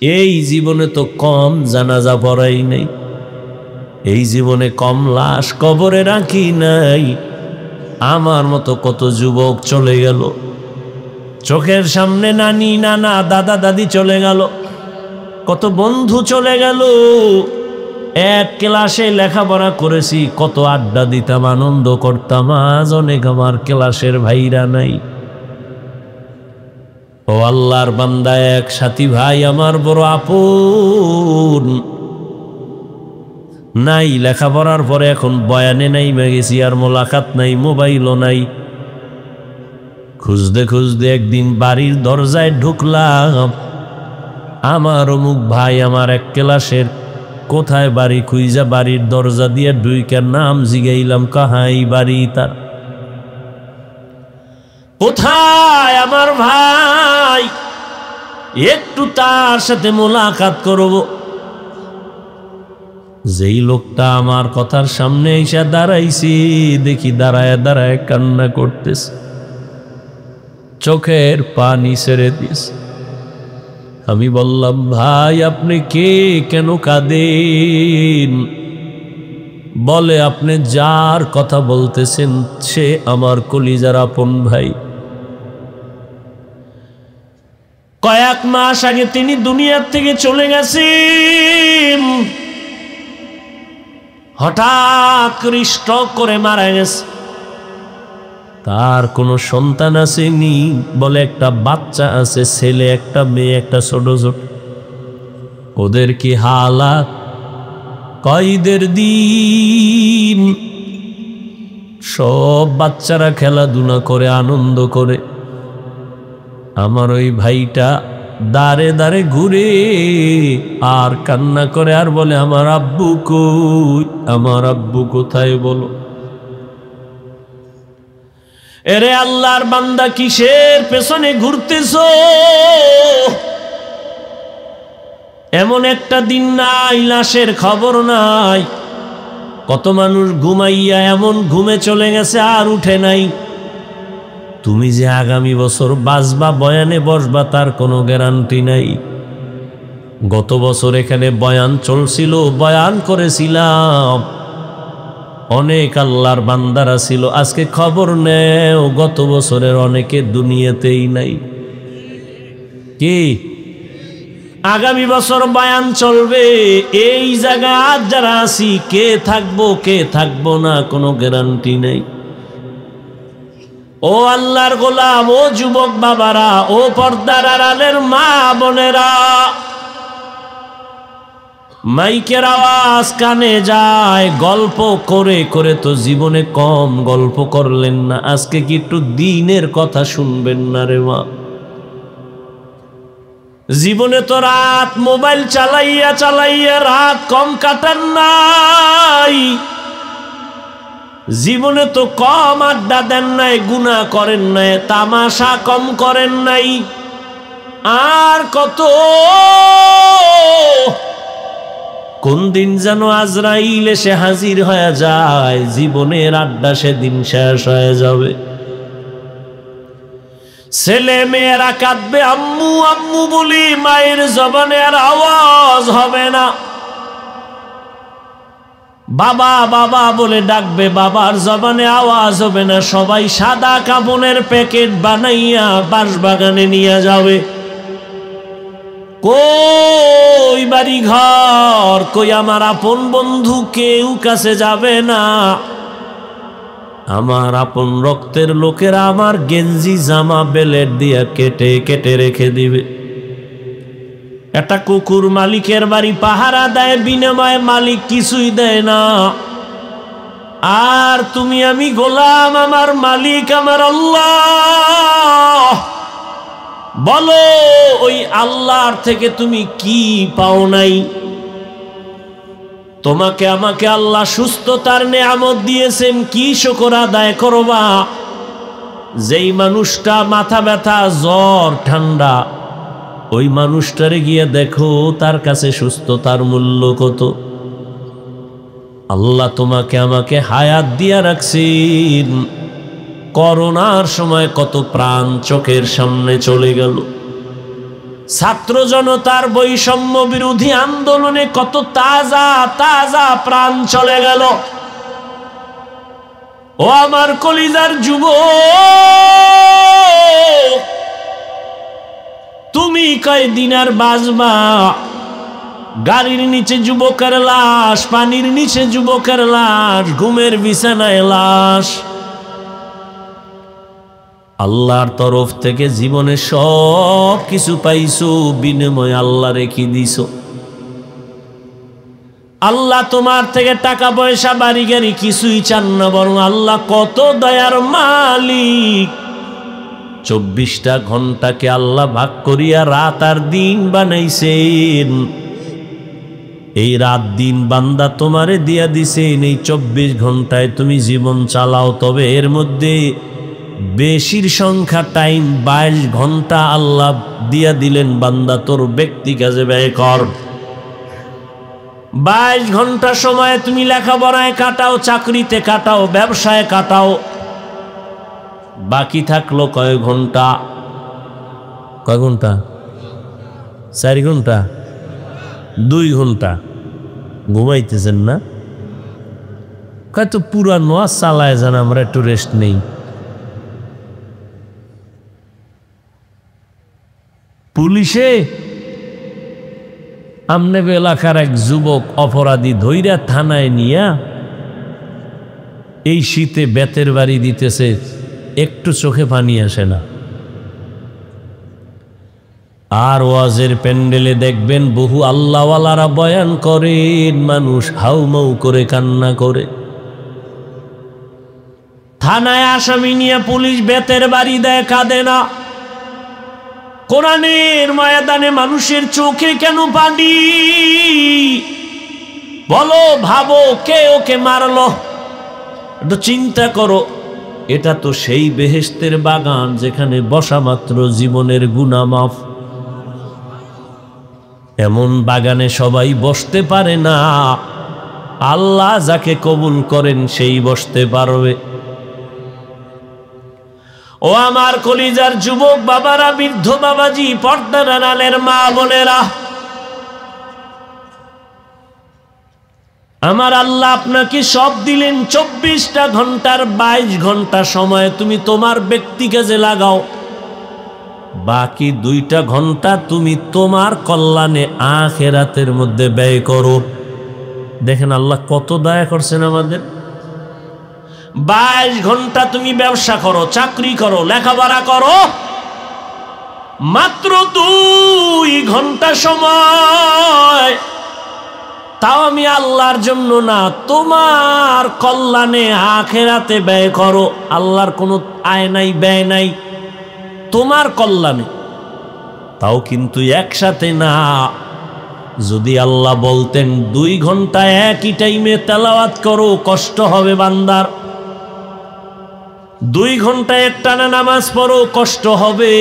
এই জীবনে তো কম জানাজা পড়াই নাই, এই জীবনে কম লাশ কবরে রাখি নাই। আমার মতো কত যুবক চলে গেল, চোখের সামনে নানি নানা দাদা দাদি চলে গেল, কত বন্ধু চলে গেল। এক ক্লাসে লেখাপড়া করেছি, কত আড্ডা দিতাম, আনন্দ করতাম। আজ অনেক আমার ক্লাসের ভাইরা নাই। ও আল্লাহর বান্দা, এক সাথী ভাই আমার বড় আপন নাই। লেখাপড়ার পরে এখন বয়ানে নাই গেছি, আর মোলাকাত নাই, মোবাইলও নাই। খুঁজতে খুঁজতে একদিন বাড়ির দরজায় ঢুকলাম। আমার অমুক ভাই আমার এক ক্লাসের, কোথায় বাড়ি খুঁজা বাড়ির দরজা দিয়ে ঢুইকার নাম জিগাইলাম, কাহাই বাড়ি তার, কোথায় আমার ভাই, একটু তার সাথে মোলাকাত করব। যেই লোকটা আমার কথার সামনে এসে দাঁড়াইছি, দেখি দাঁড়ায় দাঁড়ায় কান্না করতেছে, চোখের পানি ছেড়ে দিস। আমি বললাম, ভাই আপনি কে, কেন কাঁদেন? বলে, আপনি যার কথা বলতেছেন সে আমার কলিজার আপন ভাই। কয়েক মাস আগে তিনি দুনিয়ার থেকে চলে গেছেন, হঠাৎ করে স্ট্রোক করে মারা গেছে। তার কোনো সন্তান আসেনি, বলে একটা বাচ্চা আছে, ছেলে একটা মেয়ে, একটা ছোট ছোট। ওদের কি হালাত, কয়দের দিন, সব বাচ্চারা খেলাধুলা করে আনন্দ করে। আমার ওই ভাইটা দাঁড়ে দাঁড়ে ঘুরে আর কান্না করে, আর বলে, আমার আব্বু কই, আমার আব্বু কোথায় বলো। এরে আল্লাহর বান্দা, কিসের পেছনে ঘুরতেছো? এমন একটা দিন নাই লাশের খবর নাই। কত মানুষ ঘুমাইয়া এমন ঘুমে চলে গেছে আর উঠে নাই। তুমি যে আগামী বছর বাঁচবা, বয়ানে বসবা, তার কোনো গ্যারান্টি নাই। গত বছর এখানে বয়ান চলছিল, বয়ান করেছিলাম, অনেক আল্লাহর বান্দারা ছিল। আজকে খবর নেও, গত বছরের অনেকে দুনিয়াতেই নাই। কি আগামী বছর বয়ান চলবে, এই জায়গায় যারা আছি, কে থাকবো কে থাকবো না কোনো গ্যারান্টি নেই। ও আল্লাহর গোলাম, ও যুবক বাবারা, ও পর্দার আড়ালের মা বোনেরা, মাইকের আওয়াজ কানে যায়, গল্প করে করে তো জীবনে কম গল্প করলেন না। আজকে কি একটু দিনের কথা শুনবেন না রে মা? জীবনে তো রাত মোবাইল চালাইয়া চালাইয়া রাত কম কাটান নাই। জীবনে তো কম আড্ডা দেন নাই, গুনাহ করেন নাই, তামাশা কম করেন নাই। আর কত, কোন দিন যেন আজরাইল এসে হাজির হয়ে যায়, জীবনের আড্ডা সেদিন শেষ হয়ে যাবে। ছেলে মেয়েরা কাঁদবে আম্মু আম্মু বলি, মায়ের জবানে আর আওয়াজ হবে না। বাবা বাবা বলে ডাকবে, বাবার জবানে আওয়াজ হবে না। সবাই সাদা কাপড়ের প্যাকেট বানাইয়া বাঁশবাগানে নিয়ে যাবে। কই বাড়ি ঘর, কই আমার আপন বন্ধু, কেউ কাছে যাবে না। আমার আপন রক্তের লোকেরা আমার গেঞ্জি জামা বেলেট দিয়া কেটে কেটে রেখে দিবে। একটা কুকুর মালিকের বাড়ি পাহারা দেয়, বিনিময়ে মালিক কিছুই দেয় না। আর তুমি আমি গোলাম, আমার মালিক আমার আল্লাহ। বলো, ওই আল্লাহর থেকে তুমি কি পাও নাই? তোমাকে আমাকে আল্লাহ সুস্থতার নেয়ামত দিয়েছেন, কি শুকর আদায় করবা? যেই মানুষটা মাথা ব্যথা, জ্বর, ঠান্ডা, ওই মানুষটারে গিয়ে দেখো তার কাছে সুস্থতার মূল্য কত। আল্লাহ তোমাকে আমাকে হায়াত দিয়া রাখছেন। করোনার সময় কত প্রাণ চোখের সামনে চলে গেল। ছাত্র জনতার বৈষম্য বিরোধী আন্দোলনে কত তাজা তাজা প্রাণ চলে গেল। ও আমার কলিজার যুবক, তুমি কয়দিন আর বাঁচবা? গাড়ির নিচে যুবকের লাশ, পানির নিচে যুবকের লাশ, ঘুমের বিছানায় লাশ। আল্লাহর তরফ থেকে জীবনে সব কিছু পাইছো, বিনিময়ে আল্লাহ রেখে দিছো। আল্লাহ তোমার থেকে টাকা পয়সা বাড়ি গাড়ি কিছুই চান না, বরং আল্লাহ কত দয়ার মালিক। 24টা ঘন্টাকে আল্লাহ ভাগ করিয়া রাত আর দিন বানাইছেন। এই রাত দিন বান্দা তোমারে দিয়া দিছেন। এই 24 ঘন্টায় তুমি জীবন চালাও, তবে এর মধ্যে বেশির সংখ্যা টাইম 22 ঘন্টা আল্লাহ দিয়া দিলেন, বান্দা তোর ব্যক্তি কাজে ব্যয় কর। 22 ঘন্টা সময় তুমি লেখাপড়ায় কাটাও, চাকরিতে কাটাও, ব্যবসায় কাটাও। বাকি থাকলো কয় ঘন্টা? কয় ঘন্টা? 4 ঘন্টা, 2 ঘন্টা ঘুমাইতেছেন না? কয় তো পুরা নোয়া চালায় যান, আমরা একটু রেস্ট নেই। পুলিশে আমনে এলাকার এক যুবক অপরাধী ধইরা থানায় নিয়া এই শীতে বেতের বাড়ি দিতেছে, একটু চোখে পানি আসে না। আর ওয়াজের প্যান্ডেলে দেখবেন বহু আল্লাহওয়ালারা বয়ান করেন, মানুষ হাউমাউ করে কান্না করে। থানায় আসামি নিয়ে পুলিশ বেতের বাড়ি দেয়, কাঁদে না। কোরআনের ময়দানে মানুষের চোখে কেন পানি? বলো, ভাবো, কে ওকে মারলো? একটু চিন্তা করো। এটা তো সেই বেহেশতের বাগান যেখানে বসা মাত্র জীবনের গুনাহ মাফ। এমন বাগানে সবাই বসতে পারে না, আল্লাহ যাকে কবুল করেন সেই বসতে পারবে। ও আমার কলিজার যুবক বাবারা, বৃদ্ধ বাবাজি, পর্দার আড়ালের মা বোনেরা, আমার আল্লাহ আপনাকে সব দিলেন। 24টা ঘন্টার 22 ঘন্টা সময় তুমি তোমার ব্যক্তি কাজে লাগাও, বাকি 2টা ঘন্টা তুমি তোমার কল্যাণে আখিরাতের মধ্যে ব্যয় করো। দেখেন আল্লাহ কত দয়া করছেন আমাদের। 22 ঘন্টা তুমি ব্যবসা করো, চাকরি করো, লেখাপড়া করো, মাত্র 2 ঘন্টা সময়, তাও আমি আল্লাহর জন্য না, তোমার কল্যাণে আখিরাতে ব্যয় করো। আল্লাহর কোনো আয় নাই, ব্যয় নাই, তোমার কল্যাণে। তাও কিন্তু একসাথে না। যদি আল্লাহ বলতেন 2 ঘন্টা একই টাইমে তেলাওয়াত করো, কষ্ট হবে বান্দার। 2 ঘন্টা একটানা নামাজ পড়ো, কষ্ট হবে।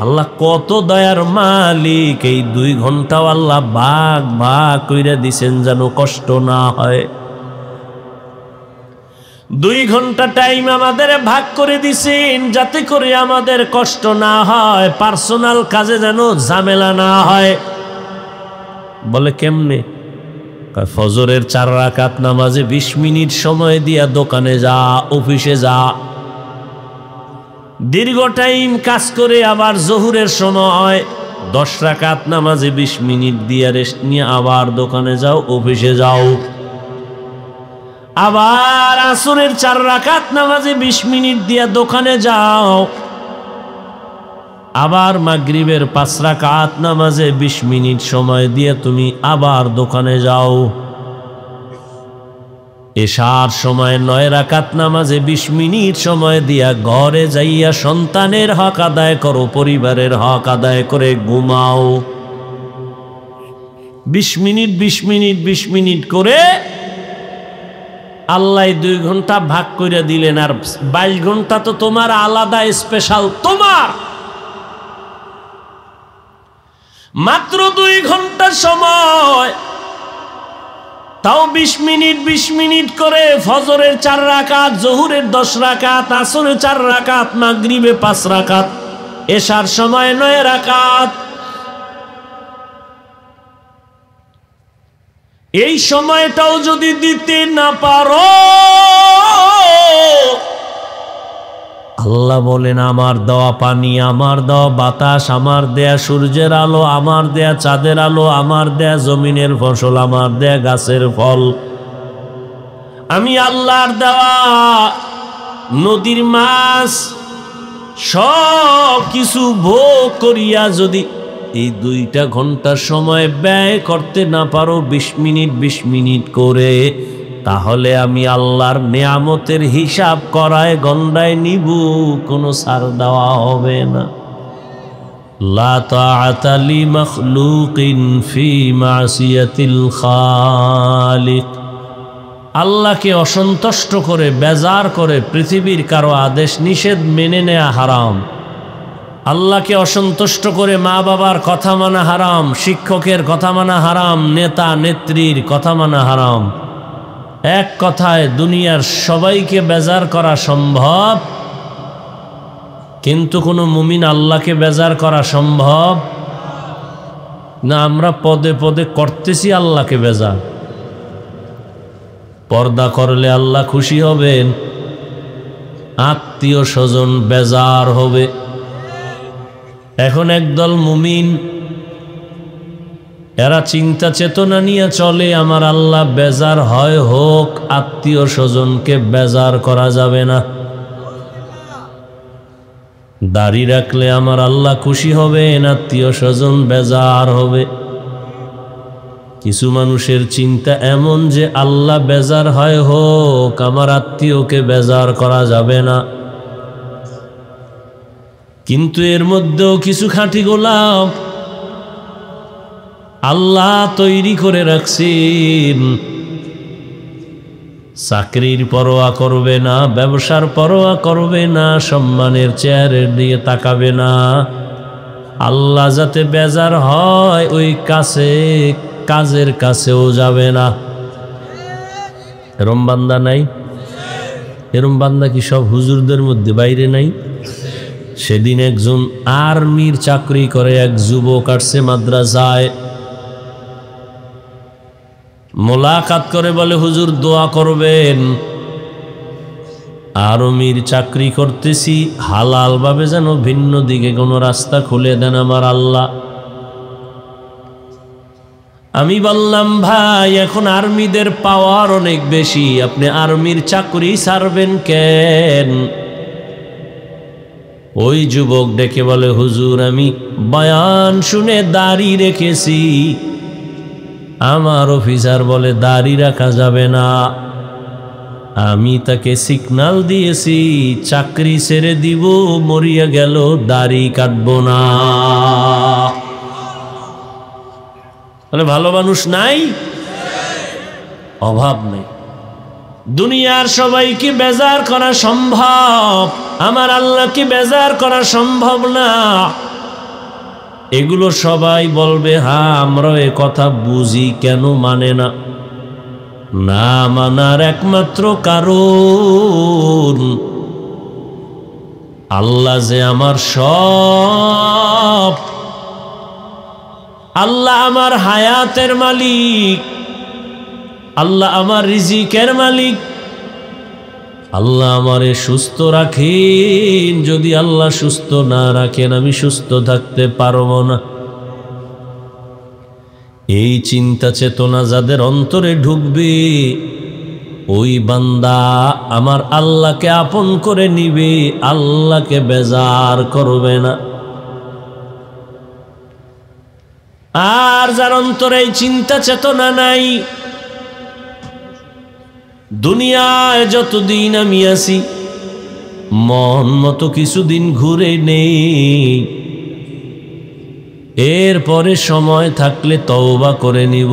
আল্লাহ কত দয়ার মালিক, এই 2 ঘন্টাও আল্লাহ ভাগ ভাগ কইরা দিছেন যেন কষ্ট না হয়। 2 ঘন্টা টাইম আমাদের ভাগ করে দিছেন যাতে করে আমাদের কষ্ট না হয়, পার্সোনাল কাজে যেন ঝামেলা না হয়। বলে কেমনে? ফজরের 4 রাকাত নামাজে 20 মিনিট সময় দিয়া দোকানে যা, অফিসে যা, দীর্ঘ টাইম কাজ করে আবার জোহরের সময় 10 রাকাত নামাজে 20 মিনিট দিয়া রেস্ট নিয়ে আবার দোকানে যাও, অফিসে যাও। আবার আসরের 4 রাকাত নামাজে 20 মিনিট দিয়া দোকানে যাও। আবার মাগরিবের 5 রাকাত নামাজে 20 মিনিট সময় দিয়ে তুমি আবার দোকানে যাও। এশার সময় 9 রাকাত নামাজে 20 মিনিট সময় দিয়া ঘরে যাইয়া সন্তানের হক আদায় করো, পরিবারের হক আদায় করে ঘুমাও। 20 মিনিট 20 মিনিট 20 মিনিট করে আল্লাহ 2 ঘন্টা ভাগ করে দিলেন। আর 22 ঘন্টা তো তোমার আলাদা স্পেশাল, তোমার মাত্র 2 ঘন্টা সময়, তাও 20 মিনিট 20 মিনিট করে ফজরের 4 রাকাত, জোহরের 10 রাকাত, আসরের 4 রাকাত, মাগরিবে 5 রাকাত, এশার সময় 9 রাকাত। এই সময়টাও যদি দিতে না পারো, আল্লাহ বলেন আমার দেওয়া পানি, আমার দেওয়া বাতাস, আমার দেয়া সূর্যের আলো, আমার দেয়া চাঁদের আলো, আমার দেয়া জমিনের ফসল, আমার দেয়া গাছের ফল, আমি আল্লাহর দেওয়া নদীর মাছ সব কিছু ভোগ করিয়া যদি এই 2টা ঘন্টা সময় ব্যয় করতে না পারো, 20 মিনিট 20 মিনিট করে, তাহলে আমি আল্লাহর নেয়ামতের হিসাব করায় গন্ডায় নিব, কোনো ছাড় দেওয়া হবে না। লা তাআতা লি মাখলুকিন ফি মাসিয়াতিল খালিক। আল্লাহকে অসন্তুষ্ট করে, বেজার করে পৃথিবীর কারো আদেশ নিষেধ মেনে নেওয়া হারাম। আল্লাহকে অসন্তুষ্ট করে মা বাবার কথা মানা হারাম, শিক্ষকের কথা মানা হারাম, নেতা নেত্রীর কথা মানা হারাম। এক কথায় দুনিয়ার সবাইকে বেজার করা সম্ভব, কিন্তু কোনো মুমিন আল্লাহকে বেজার করা সম্ভব না। আমরা পদে পদে করতেছি আল্লাহকে বেজার। পর্দা করলে আল্লাহ খুশি হবেন, আত্মীয় স্বজন বেজার হবে। এখন একদল মুমিন এরা চিন্তা চেতনা নিয়ে চলে, আমার আল্লাহ বেজার হয় হোক, আত্মীয় স্বজনকে বেজার করা যাবে না। দাড়ি রাখলে আমার আল্লাহ খুশি হবেন, আত্মীয় স্বজন বেজার হবে। কিছু মানুষের চিন্তা এমন যে আল্লাহ বেজার হয় হোক, আমার আত্মীয়কে বেজার করা যাবে না। কিন্তু এর মধ্যেও কিছু খাঁটি গোলাম আল্লাহ তৈরি করে রাখছেন, চাকরির পরোয়া করবে না, ব্যবসার পরোয়া করবে না, সম্মানের চেয়ারের দিকে তাকাবে না। আল্লাহ যাতে বেজার হয় ওই কাজের কাছেও যাবে না। এরম বান্দা নাই? এরম বান্দা কি সব হুজুরদের মধ্যে বাইরে নাই? সেদিন একজন আর্মির চাকরি করে এক যুবক আসছে মাদ্রাসায়, মোলাকাত করে বলে হুজুর দোয়া করবেন, আর্মির চাকরি করতেছি, হালাল ভাবে যেন ভিন্ন দিকে কোনো রাস্তা খুলে দেন আমার আল্লাহ। আমি বললাম ভাই এখন আর্মিদের পাওয়ার অনেক বেশি, আপনি আর্মির চাকরি ছাড়বেন কেন? ওই যুবক ডেকে বলে হুজুর আমি বয়ান শুনে দাড়ি রেখেছি, আমার অফিসার বলে দাড়ি রাখা যাবে না, আমি তাকে সিগন্যাল দিয়েছি চাকরি ছেড়ে দিব, মরিয়া গেল দাড়ি কাটবো না। তাহলে ভালো মানুষ নাই? অভাব নেই। দুনিয়ার সবাইকে বেজার করা সম্ভব, আমার আল্লাহকে বেজার করা সম্ভব না। এগুলো সবাই বলবে হ্যাঁ আমরা এ কথা বুঝি, কেন মানে না? না মানার একমাত্র কারণ আল্লাহ যে আমার সব, আল্লাহ আমার হায়াতের মালিক, আল্লাহ আমার রিজিকের মালিক, আল্লাহ আমারে সুস্থ রাখেন। যদি আল্লাহ সুস্থ না রাখেন আমি সুস্থ থাকতে পারবো না। এই চিন্তা চেতনা যাদের অন্তরে ঢুকবে, ওই বান্দা আমার আল্লাহকে আপন করে নিবে, আল্লাহকে বেজার করবে না। আর যার অন্তরে এই চিন্তা চেতনা নাই, দুনিয়ায় যতদিন আমি আছি মন মতো কিছুদিন ঘুরে নেই, এরপরে সময় থাকলে তওবা করে নিব।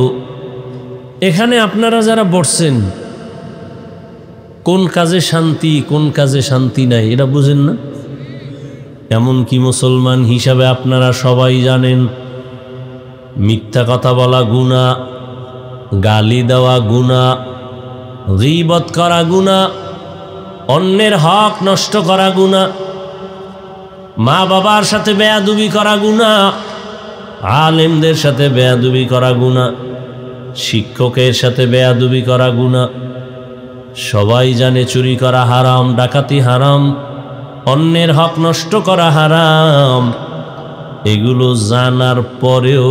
এখানে আপনারা যারা বসছেন কোন কাজে শান্তি কোন কাজে শান্তি নাই এটা বুঝেন না? এমনকি মুসলমান হিসাবে আপনারা সবাই জানেন মিথ্যা কথা বলা গুনাহ, গালি দেওয়া গুনাহ, গীবত করা গুনাহ, অন্যের হক নষ্ট করা গুনাহ, মা বাবার সাথে বেয়াদবি করা গুনাহ, আলেমদের সাথে বেয়াদবি করা গুনাহ, শিক্ষকের সাথে বেয়াদবি করা গুনাহ। সবাই জানে চুরি করা হারাম, ডাকাতি হারাম, অন্যের হক নষ্ট করা হারাম। এগুলো জানার পরেও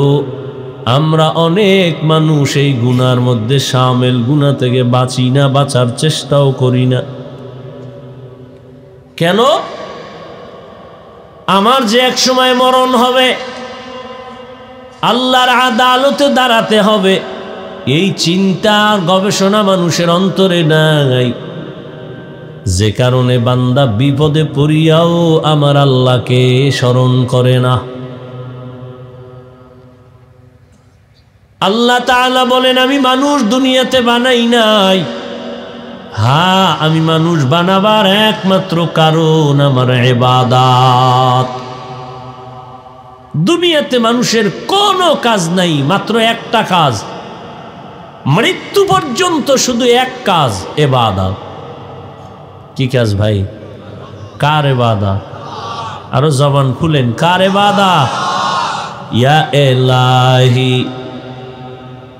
আমরা অনেক মানুষ এই গুনার মধ্যে শামিল, গুনাহ থেকে বাঁচি না, বাঁচার চেষ্টাও করি না। কেন? আমার যে এক সময় মরণ হবে, আল্লাহর আদালতে দাঁড়াতে হবে, এই চিন্তা গবেষণা মানুষের অন্তরে নাই। যে কারণে বান্দা বিপদে পড়িয়াও আমার আল্লাহকে স্মরণ করে না। আল্লাহ তাআলা বলেন, আমি মানুষ দুনিয়াতে বানাই নাই। হ্যাঁ, আমি মানুষ বানাবার একমাত্র কারণ আমার ইবাদত। দুনিয়াতে মানুষের কোনো কাজ নাই, মাত্র একটা কাজ, মৃত্যু পর্যন্ত শুধু এক কাজ, ইবাদত। কি কাজ ভাই? কার ইবাদত? আরো জবান খুলেন, কার ইবাদত? ইয়া ইলাহি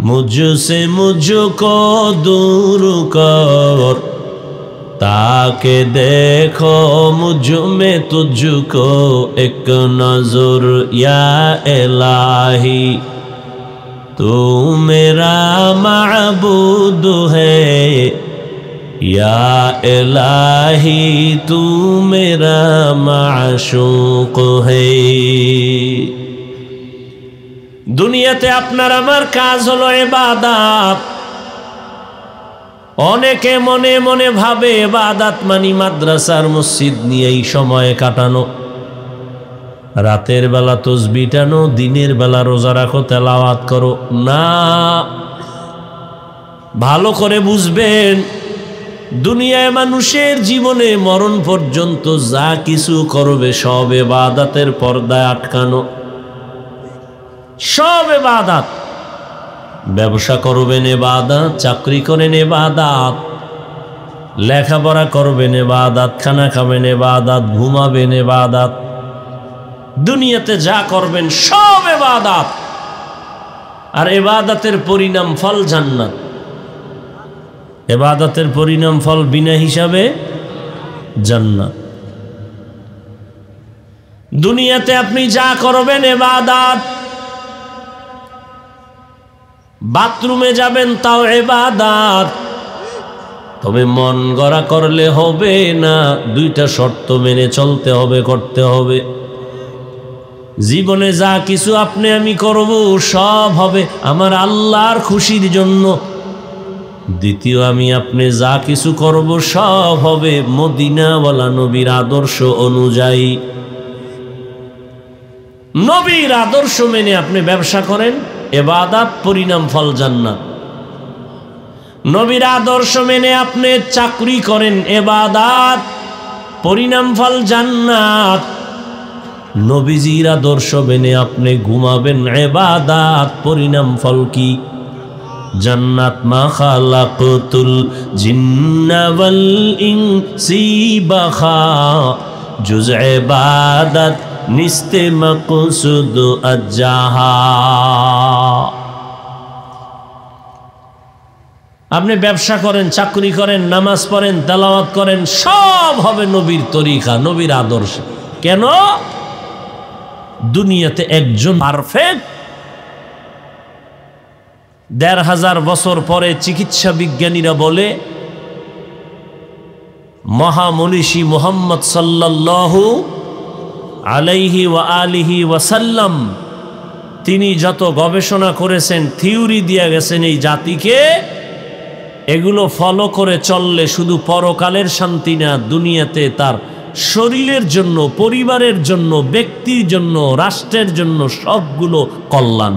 मुझसे मुझको दूर कर, ताके देखो मुझ में तुझको एक नजर। या इलाही तू मेरा माबूद है, या इलाही तू मेरा माशूक है। দুনিয়াতে আপনার আমার কাজ হলো ইবাদত। অনেকে মনে মনে ভাবে ইবাদত মানে মাদ্রাসার মসজিদ নিয়েই সময় কাটানো, রাতের বেলা তাসবিহ টানো, দিনের বেলা রোজা রাখো, তেলাওয়াত করো। না, ভালো করে বুঝবেন, দুনিয়ায় মানুষের জীবনে মরণ পর্যন্ত যা কিছু করবে সব ইবাদতের পর্দায় আটকানো, সব ইবাদত। ব্যবসা করবেন ইবাদত, চাকরি করেন ইবাদত, লেখাপড়া করবেন ইবাদত, খানা খাবেন ইবাদত, ঘুমাবেন ইবাদত, দুনিয়াতে যা করবেন সব ইবাদত। আর ইবাদতের পরিণাম ফল জান্নাত। ইবাদতের পরিণাম ফল বিনা হিসাবে জান্নাত। দুনিয়াতে আপনি যা করবেন ইবাদত, বাথরুমে যাবেন তাও ইবাদত, তবে মন গড়া করলে হবে না, দুইটা শর্ত মেনে চলতে হবে, করতে হবে। জীবনে যা কিছু আপনি আমি করব সব হবে আমার আল্লাহর খুশির জন্য। দ্বিতীয়, আমি আপনি যা কিছু করব সব হবে মদিনাওয়ালা নবীর আদর্শ অনুযায়ী। নবীর আদর্শ মেনে আপনি ব্যবসা করেন, ইবাদত, পরিণাম ফল জান্নাত। নবীর আদর্শ মেনে আপনি চাকরি করেন, ইবাদত, পরিণাম ফল জান্নাত। নবীজির আদর্শ মেনে আপনি ঘুমাবেন, ইবাদত, পরিণাম ফল কি? জান্নাত। মা খালাকতুল জিন্না ওয়াল ইনসি বাখা, জুজ ইবাদত নিস্তে মকসুদ আজ্জাহা। আপনি ব্যবসা করেন, চাকরি করেন, নামাজ পড়েন, তেলাওয়াত করেন, সব হবে নবীর তরিকা, নবীর আদর্শ। কেন? দুনিয়াতে একজন পারফেক্ট, ১৫০০ বছর পরে চিকিৎসা বিজ্ঞানীরা বলে মহামনীষী মুহাম্মদ সাল্লাল্লাহু আলাইহি ওয়া আলিহি ওয়াসাল্লাম, তিনি যত গবেষণা করেছেন, থিওরি দিয়ে গেছেন এই জাতিকে, এগুলো ফলো করে চললে শুধু পরকালের শান্তি না, দুনিয়াতে তার শরীরের জন্য, পরিবারের জন্য, ব্যক্তির জন্য, রাষ্ট্রের জন্য সবগুলো কল্যাণ।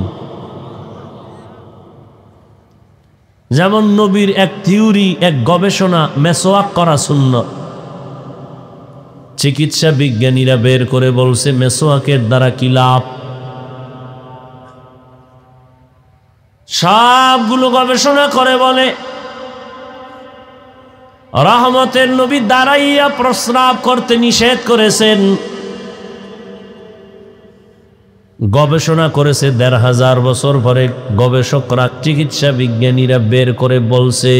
যেমন নবীর এক থিওরি, এক গবেষণা, মেসওয়াক করা সুন্নাত। চিকিৎসা বিজ্ঞানীরা বের করে বলছে মেসওয়াকের দ্বারা কি লাভ। সবগুলো গবেষণা করে বলে রহমতের নবী দাঁড়াইয়া প্রস্রাব করতে নিষেধ করেছেন, গবেষণা করেছে ১৫০০ বছর পরে গবেষকরা, চিকিৎসা বিজ্ঞানীরা বের করে বলছে,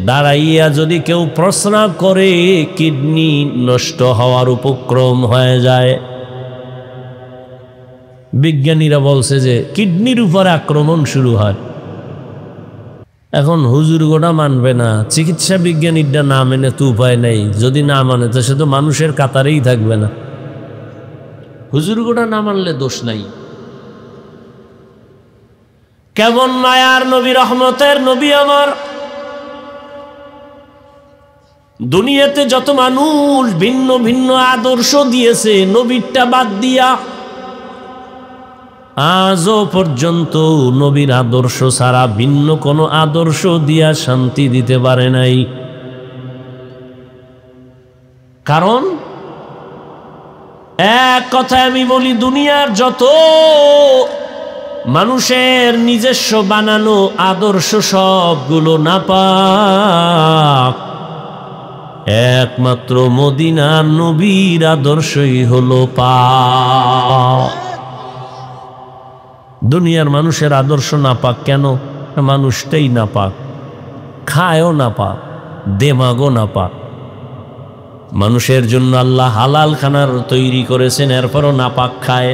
দাঁড়াইয়া যদি কেউ প্রস্রাব করে কিডনি নষ্ট হওয়ার উপক্রম হয়ে যায়। বিজ্ঞানীরা বলছে যে কিডনির উপরে আক্রমণ শুরু হয়। এখন হুজুর গোটা মানবে না, চিকিৎসা বিজ্ঞানীরা না মেনে তো উপায় নেই, যদি না মানে তো সে তো মানুষের কাতারেই থাকবে না। হুজুর গোটা না মানলে দোষ নাই। কেমন মায়ার নবী, রহমতের নবী আমার। দুনিয়াতে যত মানুষ ভিন্ন ভিন্ন আদর্শ দিয়েছে, নবীরটা বাদ দিয়া আজও পর্যন্ত নবীর আদর্শ ছাড়া ভিন্ন কোনো আদর্শ দিয়া শান্তি দিতে পারে নাই। কারণ এক কথায় আমি বলি, দুনিয়ার যত মানুষের নিজস্ব বানানো আদর্শ সবগুলো নাপাক, একমাত্র মদিনার নবীর আদর্শই হলো পাক। দুনিয়ার মানুষের আদর্শ নাপাক কেন? মানুষটাই নাপাক, খায়ও নাপাক, দেমাগও নাপাক। মানুষের জন্য আল্লাহ হালাল খানার তৈরি করেছেন, এরপরও নাপাক খায়।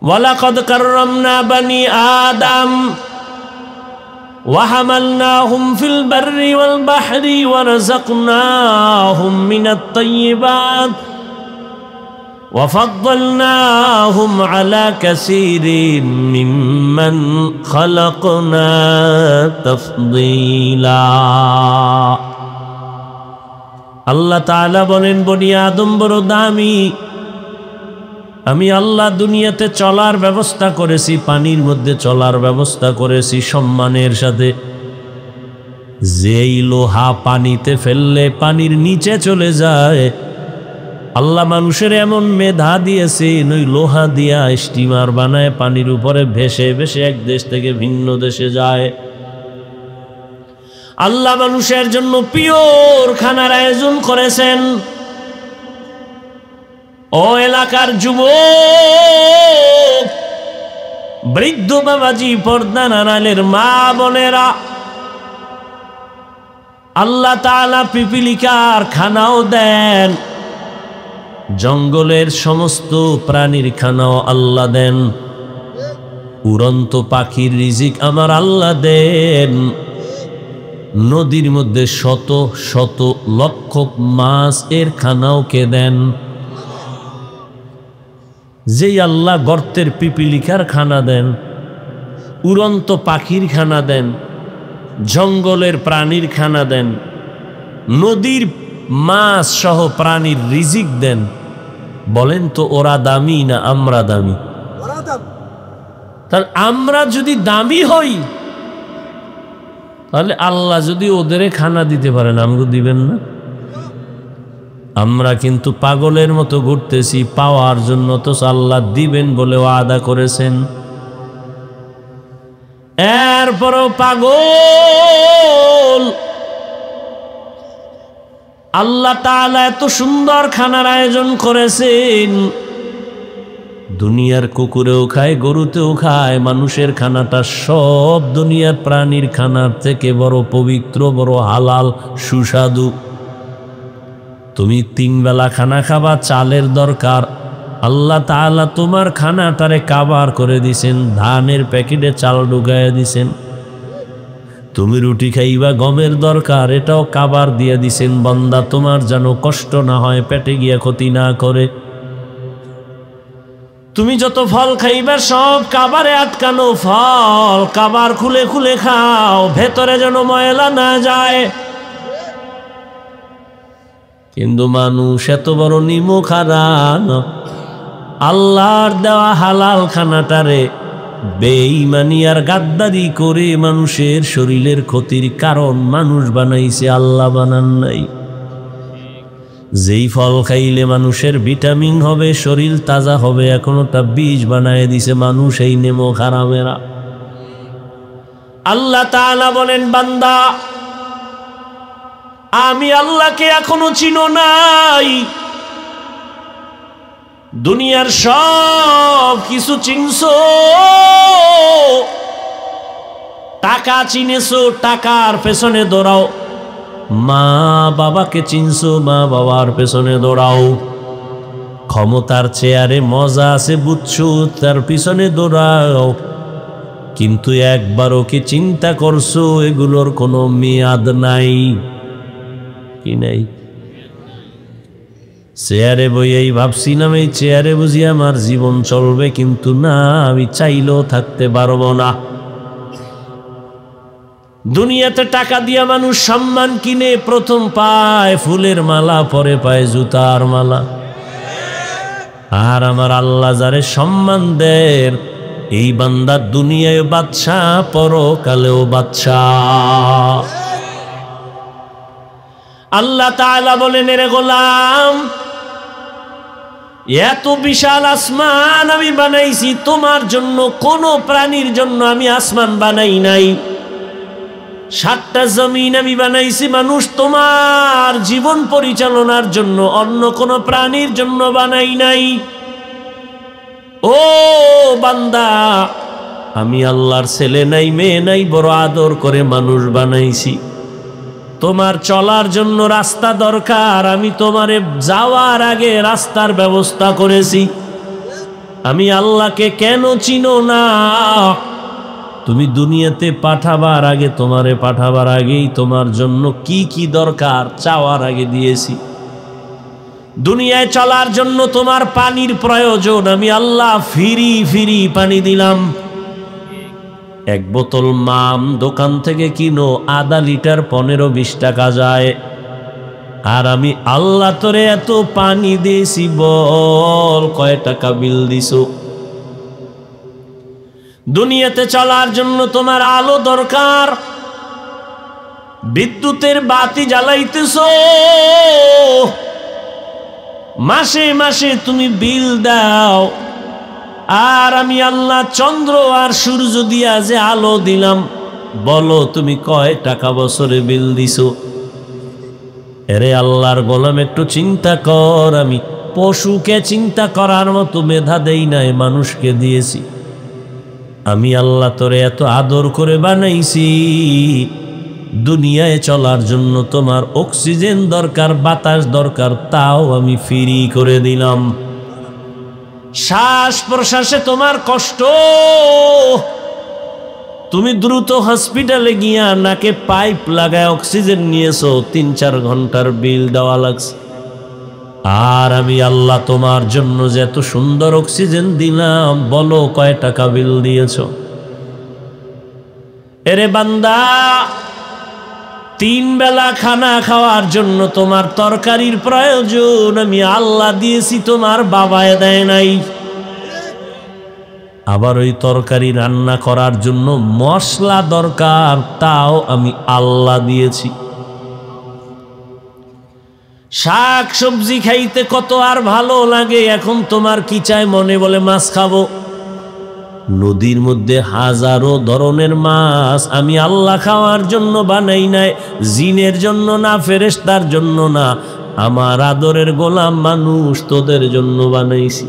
ওয়ালাকাদ কাররামনা বানি আদম ওয়া হামালনাহুম ফিল বাররি ওয়াল বাহরি ওয়া রাযাকনাহুম মিনাত তাইয়্যিবাত ওয়া ফাদ্দালনাহুম আলা কাসীরিন মিম্মান খালাকনা তাফদীলা। আল্লাহ তাআলা বলেন, বনি আদম বড় দামি। আমি আল্লাহ দুনিয়াতে চলার ব্যবস্থা করেছি, পানির মধ্যে চলার ব্যবস্থা করেছি সম্মানের সাথে। যেই লোহা পানিতে ফেললে পানির নিচে চলে যায়, আল্লাহ মানুষের এমন মেধা দিয়েছেন, ওই লোহা দিয়া স্টিমার বানায় পানির উপরে ভেসে ভেসে এক দেশ থেকে ভিন্ন দেশে যায়। আল্লাহ মানুষের জন্য পিওর খানার আয়োজন করেছেন। ও এলাকার যুবক, বৃদ্ধ বাবাজি, পর্দা নাড়ালের মা বোনেরা, আল্লাহ তাআলা পিপিলিকার খানাও দেন, জঙ্গলের সমস্ত প্রাণীর খানাও আল্লাহ দেন, উড়ন্ত পাখির রিজিক আমার আল্লাহ দেন, নদীর মধ্যে শত শত লক্ষ মাছ এর খানাও কে দেন? যেই আল্লাহ গর্তের পিপিলিকার খানা দেন, উড়ন্ত পাখির খানা দেন, জঙ্গলের প্রাণীর খানা দেন, নদীর মাছ সহ প্রাণীর রিজিক দেন, বলেন তো ওরা দামি না আমরা দামি? তাহলে আমরা যদি দামি হই, তাহলে আল্লাহ যদি ওদের খানা দিতে পারেন, আমাকে দিবেন না? আমরা কিন্তু পাগলের মতো ঘুরতেছি পাওয়ার জন্য, তো আল্লাহ দিবেন বলে ওয়াদা করেছেন। এরপরও পাগল। আল্লাহ তাআলা এত সুন্দর খানার আয়োজন করেছেন, দুনিয়ার কুকুরেও খায়, গরুতেও খায়, মানুষের খানাটা সব দুনিয়ার প্রাণীর খানার থেকে বড় পবিত্র, বড় হালাল, সুস্বাদু। তুমি 3 বেলা খানা খাবা, চালের দরকার, আল্লাহ তাআলা তোমার খানাটারে কাবার করে দিছেন, ধানের প্যাকেটে চাল ঢুকাইয়া দিছেন। তুমি রুটি খাইবা, গমের দরকার, এটাও কাবার দিয়ে দিছেন, বান্দা তোমার যেন কষ্ট না হয়, পেটে গিয়া ক্ষতি না করে। তুমি যত ফল খাইবা সব কাবারে আটকানো ফল, কাবার খুলে খুলে খাও, ভেতরে যেন ময়লা না যায়। কিন্তু মানুষ এত বড় নিমুখ হারাম, আল্লাহর দেওয়া হালাল খানাটারে বেঈমানি আর গাদ্দারি করে মানুষের শরীরের ক্ষতির কারণ মানুষ বানাইছে, আল্লাহ বানান নাই। যেই ফল খাইলে মানুষের ভিটামিন হবে, শরীর তাজা হবে, এখন ওটা বীজ বানায় দিছে মানুষ, এই নেমো খারামেরা। আল্লাহ তাআলা বলেন, বান্দা আমি আল্লাহকে এখনো চিনো নাই, দুনিয়ার সব কিছু চিনছো, টাকা চিনেছো, টাকার পেছনে দৌড়াও। মা বাবাকে চিনছো, মা বাবার পেছনে দৌড়াও। ক্ষমতার চেয়ারে মজা আছে বুঝছো, তার পিছনে দৌড়াও। কিন্তু একবারও কি চিন্তা করছো এগুলোর কোনো মেয়াদ নাই? কি নাই? চেয়ারে বইয়েই ভাবছিলাম এই চেয়ারে বুঝি আমার জীবন চলবে, কিন্তু না, আমি চাইলেও থাকতে পারবো না। দুনিয়াতে টাকা দিয়া মানুষ সম্মান কিনে, প্রথম পায় ফুলের মালা, পরে পায় জুতার মালা। আর আমার আল্লাহ যারে সম্মান দেন, এই বান্দা দুনিয়ায় বাদশাহ, পরকালেও বাদশাহ। আল্লাহ তাআলা বলেন, এরে গোলাম, এত বিশাল আসমান আমি বানাইছি তোমার জন্য, কোন প্রাণীর জন্য আমি আসমান বানাই নাই। 7টা জমিন আমি বানাইছি মানুষ তোমার জীবন পরিচালনার জন্য, অন্য কোন প্রাণীর জন্য বানাই নাই। ও বান্দা, আমি আল্লাহর ছেলে নাই, মেয়ে নাই, বড় আদর করে মানুষ বানাইছি। তোমার চলার জন্য রাস্তা দরকার, আমি তোমারে যাওয়ার আগে রাস্তার ব্যবস্থা করেছি। আমি আল্লাহকে কেন চিনো না? তুমি দুনিয়াতে পাঠাবার আগে, তোমারে পাঠাবার আগেই তোমার জন্য কি কি দরকার চাওয়ার আগে দিয়েছি। দুনিয়ায় চলার জন্য তোমার পানির প্রয়োজন, আমি আল্লাহ ফ্রি ফ্রি পানি দিলাম। 1 বোতল মাম দোকান থেকে কিনো, আধা লিটার 15-20 টাকা যায়। আর আমি আল্লাহ তোরে এত পানি দিয়েছি, বল কয় টাকা বিল দিছো? দুনিয়াতে চলার জন্য তোমার আলো দরকার, বিদ্যুতের বাতি জ্বালাইতেছো, মাসে মাসে তুমি বিল দাও। আর আমি আল্লাহ চন্দ্র আর সূর্য দিয়া যে আলো দিলাম, বলো তুমি কয় টাকা বছরে বিল দিছো? এরে আল্লাহর গোলাম, একটু চিন্তা কর। আমি পশুকে চিন্তা করার মতো মেধা দেই নাই, মানুষকে দিয়েছি। আমি আল্লাহ তোরে এত আদর করে বানাইছি, দুনিয়ায় চলার জন্য তোমার অক্সিজেন দরকার, বাতাস দরকার, তাও আমি ফ্রি করে দিলাম। শ্বাস প্রশ্বাসে তোমার কষ্ট, তুমি দ্রুত হসপিটালে গিয়া নাকে পাইপ লাগায় অক্সিজেন নিয়েছো, 3-4 ঘন্টার বিল দেওয়া লাগছে। আর আমি আল্লাহ তোমার জন্য যে এত সুন্দর অক্সিজেন দিলাম, বলো কয় টাকা বিল দিয়েছো? এরে বান্দা, 3 বেলা খানা খাওয়ার জন্য তোমার তরকারির প্রয়োজন, আমি আল্লাহ দিয়েছি, তোমার বাবায় দেয় নাই। আবার ওই তরকারি রান্না করার জন্য মশলা দরকার, তাও আমি আল্লাহ দিয়েছি। শাক সবজি খাইতে কত আর ভালো লাগে, এখন তোমার কি চায়? মনে বলে মাছ খাবো। নদীর মধ্যে হাজারো ধরনের মাছ আমি আল্লাহ খাওয়ার জন্য বানাই নাই, জিনের জন্য না, ফেরেশতার জন্য না, আমার আদরের গোলাম মানুষ তোদের জন্য বানাইছি।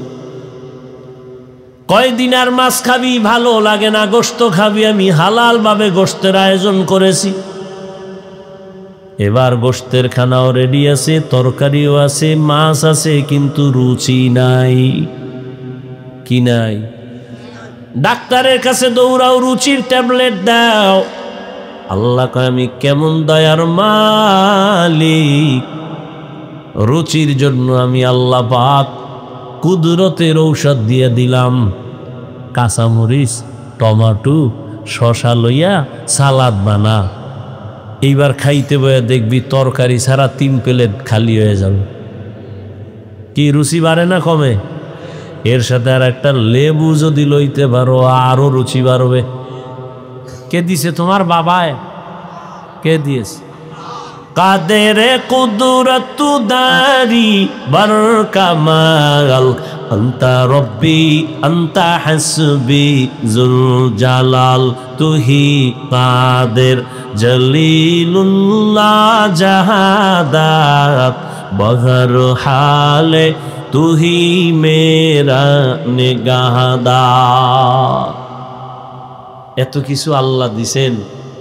কয়দিন আর মাছ খাবি? ভালো লাগে না, গোশত খাবি? আমি হালাল ভাবে গোশতের আয়োজন করেছি। এবার গোশতের খানাও রেডি আছে, তরকারিও আছে, মাছ আছে, কিন্তু রুচি নাই। কি নাই? ডাক্তারের কাছে দৌড়াও, রুচির ট্যাবলেট দাও। আল্লাহ কয়, আমি কেমন দয়ার মালিক, রুচির জন্য আমি আল্লাহ পাক কুদরতের ঔষধ দিয়ে দিলাম। কাঁচামরিচ, টমাটো, শশা লইয়া সালাদ বানা, এইবার খাইতে বয়া দেখবি তরকারি ছাড়া 3 প্লেট খালি হয়ে যাবে। কি রুচি বাড়ে না কমে? এর সাথে আর একটা লেবু যদি লইতে পারো, আরো রুচি বাড়বে। কে দিছে? তোমার বাবায়। কে দিয়েছে? কাদের কুদরত দারি বার কামাল, আন্তা রব্বি আন্তা হাসবি জুল জালাল, তুহি কাদের জলিলুল্লাহ জাহাদাত, বহর হালে तू ही मेरा निगाहदार। এত কিছু আল্লাহ দিছেন,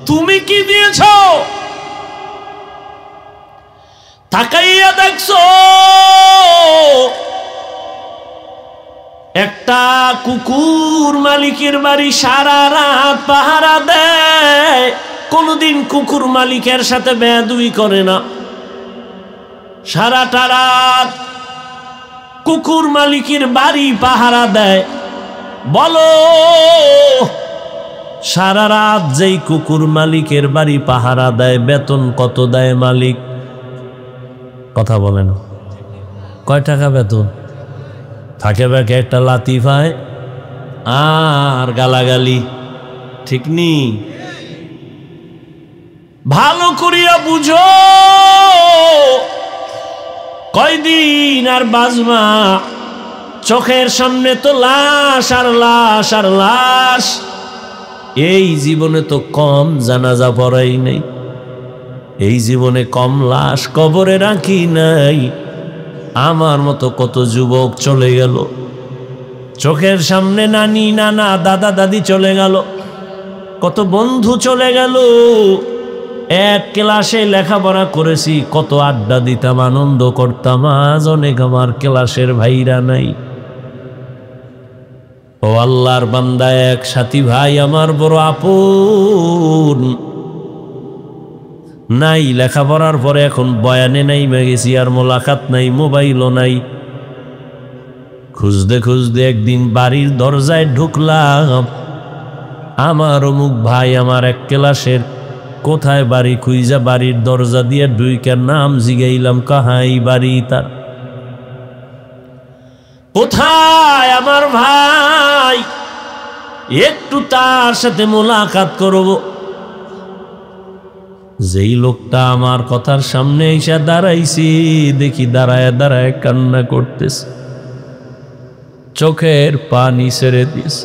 তুমি কি দিয়েছো? তাকাইয়া দেখছো একটা কুকুর মালিকের বাড়ি সারা রাত পাহারা দেয়, কোনদিন কুকুর মালিকের সাথে বেয়াদবি করে না, সারাটা রাত কুকুর মালিকের বাড়ি পাহারা দেয়। বলো, সারা রাত যেই কুকুর মালিকের বাড়ি পাহারা দেয় বেতন কত দেয় মালিক? কথা বলেন, কয় টাকা বেতন? থাকে ব্যাকে একটা লাতিফায় আর গালাগালি, ঠিক নি? ভালো করিয়া বুঝো, কয়দিন আর বাজমা? চোখের সামনে তো লাশ আর লাশ আর লাশ। এই জীবনে তো কম জানাজা পড়াই নাই, এই জীবনে কম লাশ কবরে রাখি নাই। আমার মতো কত যুবক চলে গেল, চোখের সামনে নানি নানা দাদা দাদি চলে গেল, কত বন্ধু চলে গেল। এক ক্লাসে লেখাপড়া করেছি, কত আড্ডা দিতাম, আনন্দ করতাম, আজ অনেক আমার ক্লাসের ভাইরা নাই। ও আল্লাহর বান্দা, এক সাথী ভাই আমার বড় আপন নাই, লেখাপড়ার পরে এখন বয়ানে নাই গেছি, আর মোলাকাত নাই, মোবাইলও নাই। খুঁজতে খুঁজতে একদিন বাড়ির দরজায় ঢুকলাম, আমার অমুক ভাই আমার এক ক্লাসের, কোথায় বাড়ি? খুঁজা বাড়ির দরজা দিয়ে ঢুইকার নাম জিগাইলাম, কাহাই বাড়ি তার? কোথায় আমার ভাই? একটু তার সাথে মোলাকাত করব। যেই লোকটা আমার কথার সামনে এসে দাঁড়াইছি, দেখি দাঁড়ায় দাঁড়ায় কান্না করতেছে, চোখের পানি ছেড়ে দিস।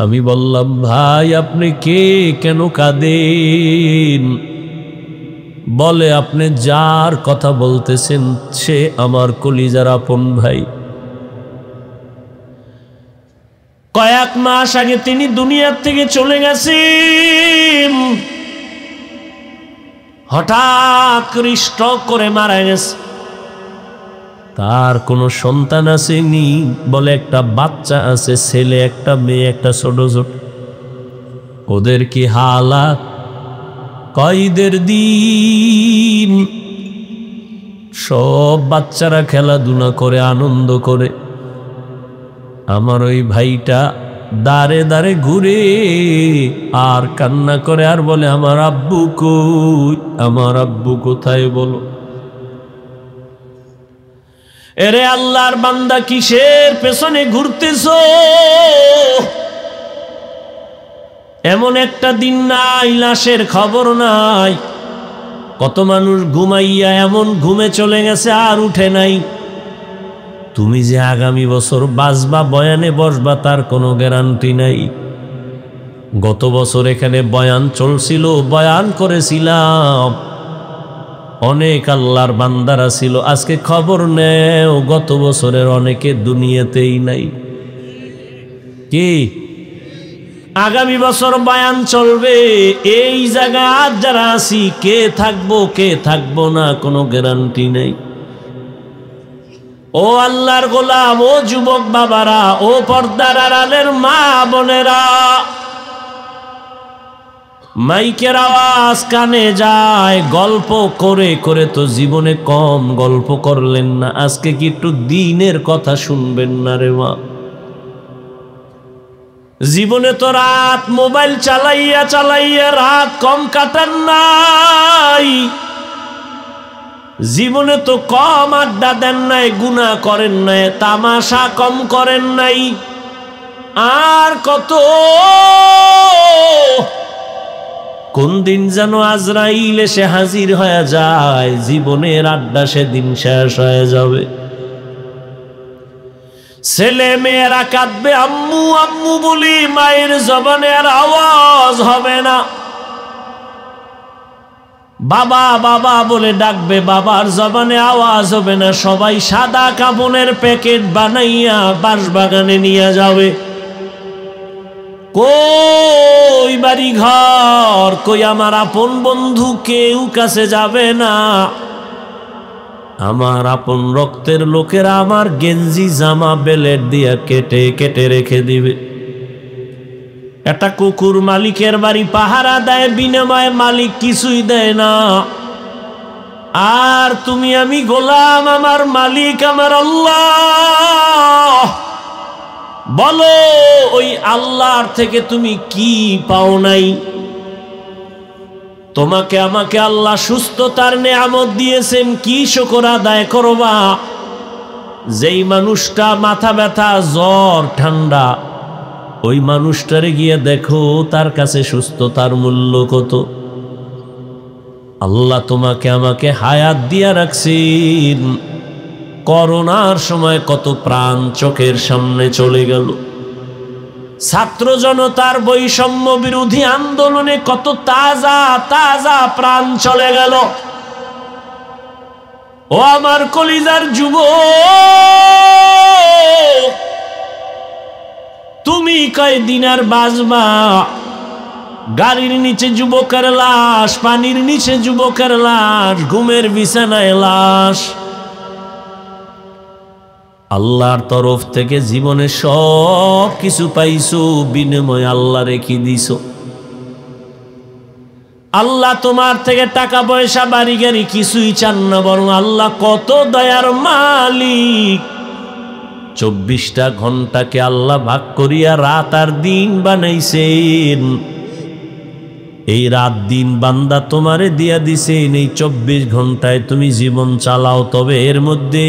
আমি বললাম, ভাই আপনি কে, কেন কাঁদেন? বলে, আপনি যার কথা বলতেছেন সে আমার কলিজার আপন ভাই। কয়েক মাস আগে তিনি দুনিয়ার থেকে চলে গেছেন, হঠাৎ করে স্ট্রোক করে মারা গেছে। তার কোনো সন্তান আসেনি, বলে একটা বাচ্চা আছে, ছেলে একটা মেয়ে, একটা ছোট ছোট। ওদের কি হালাত! কয়দের দিন সব বাচ্চারা খেলাধুলা করে আনন্দ করে, আমার ওই ভাইটা দাঁড়ে দাঁড়ে ঘুরে আর কান্না করে আর বলে, আমার আব্বু কই, আমার আব্বু কোথায়? বলো এরে আল্লাহর বান্দা, কিসের পেছনে ঘুরতেছো? এমন একটা দিন নাই লাশের খবর নাই। কত মানুষ ঘুমাইয়া এমন ঘুমে চলে গেছে আর উঠে নাই। তুমি যে আগামী বছর বাঁচবা, বয়ানে বসবা, তার কোনো গ্যারান্টি নাই। গত বছর এখানে বয়ান চলছিল, বয়ান করেছিলাম, অনেক আল্লাহর বান্দারা ছিল। আজকে খবর নেও, গত বছরের অনেকে দুনিয়াতেই নাই। কি আগামী বছর বয়ান চলবে, এই জায়গা আজ যারা আছি, কে থাকবো কে থাকবো না কোনো গ্যারান্টি নেই। ও আল্লাহর গোলাম, ও যুবক বাবারা, ও পর্দার আড়ালের মা বোনেরা, মাইকের আওয়াজ কানে যায়, গল্প করে করে তো জীবনে কম গল্প করলেন না, আজকে কি একটু দিনের কথা শুনবেন না রে মা? জীবনে তো রাত মোবাইল চালাইয়া চালাইয়া রাত কম কাটান নাই, জীবনে তো কম আড্ডা দেন নাই, গুনাহ করেন নাই, তামাশা কম করেন নাই। আর কত কোন দিন যেন আজরাইল এসে হাজির হয়ে যায়, জীবনের আড্ডা সেদিন শেষ হয়ে যাবে। ছেলে মেয়েরা কাঁদবে আম্মু আম্মু বলি, মায়ের জবানে আর আওয়াজ হবে না। বাবা বাবা বলে ডাকবে, বাবার জবানে আওয়াজ হবে না, সবাই সাদা কাপনের প্যাকেট বানাইয়া বাঁশবাগানে নিয়ে যাবে। কই বাড়ি ঘর, কই আমার আপন বন্ধু, কেউ কাছে যাবে না। আমার আপন রক্তের লোকেরা আমার গেঞ্জি জামা বেলেট দিয়া কেটে কেটে রেখে দিবে। একটা কুকুর মালিকের বাড়ি পাহারা দেয়, বিনিময়ে মালিক কিছুই দেয় না। আর তুমি আমি গোলাম, আমার মালিক আমার আল্লাহ। বলো ওই আল্লাহর থেকে তুমি কি পাও নাই? তোমাকে আমাকে আল্লাহ সুস্থতার নেয়ামত দিয়েছেন, কি শুকর আদায় করবা? যেই মানুষটা মাথা ব্যথা, জ্বর, ঠান্ডা, ওই মানুষটারে গিয়ে দেখো তার কাছে সুস্থতার মূল্য কত। আল্লাহ তোমাকে আমাকে হায়াত দিয়া রাখছেন। করোনার সময় কত প্রাণ চোখের সামনে চলে গেল। ছাত্র জনতার বৈষম্য বিরোধী আন্দোলনে কত তাজা তাজা প্রাণ চলে গেল। ও আমার কলিজার যুবক, তুমি কয়দিন আর বাঁচবা? গাড়ির নিচে যুবকের লাশ, পানির নিচে যুবকের লাশ, ঘুমের বিছানায় লাশ। আল্লাহর তরফ থেকে জীবনে সব কিছু পাইছো, বিনিময় আল্লাহ রেখে দিছো। আল্লাহ তোমার থেকে টাকা পয়সা বাড়ি গাড়ি কিছুই চান না, বরং আল্লাহ কত দয়ার মালিক। 24টা ঘন্টাকে আল্লাহ ভাগ করিয়া রাত আর দিন বানাইছেন। এই রাত দিন বান্দা তোমারে দিয়া দিছেন। এই 24 ঘন্টায় তুমি জীবন চালাও, তবে এর মধ্যে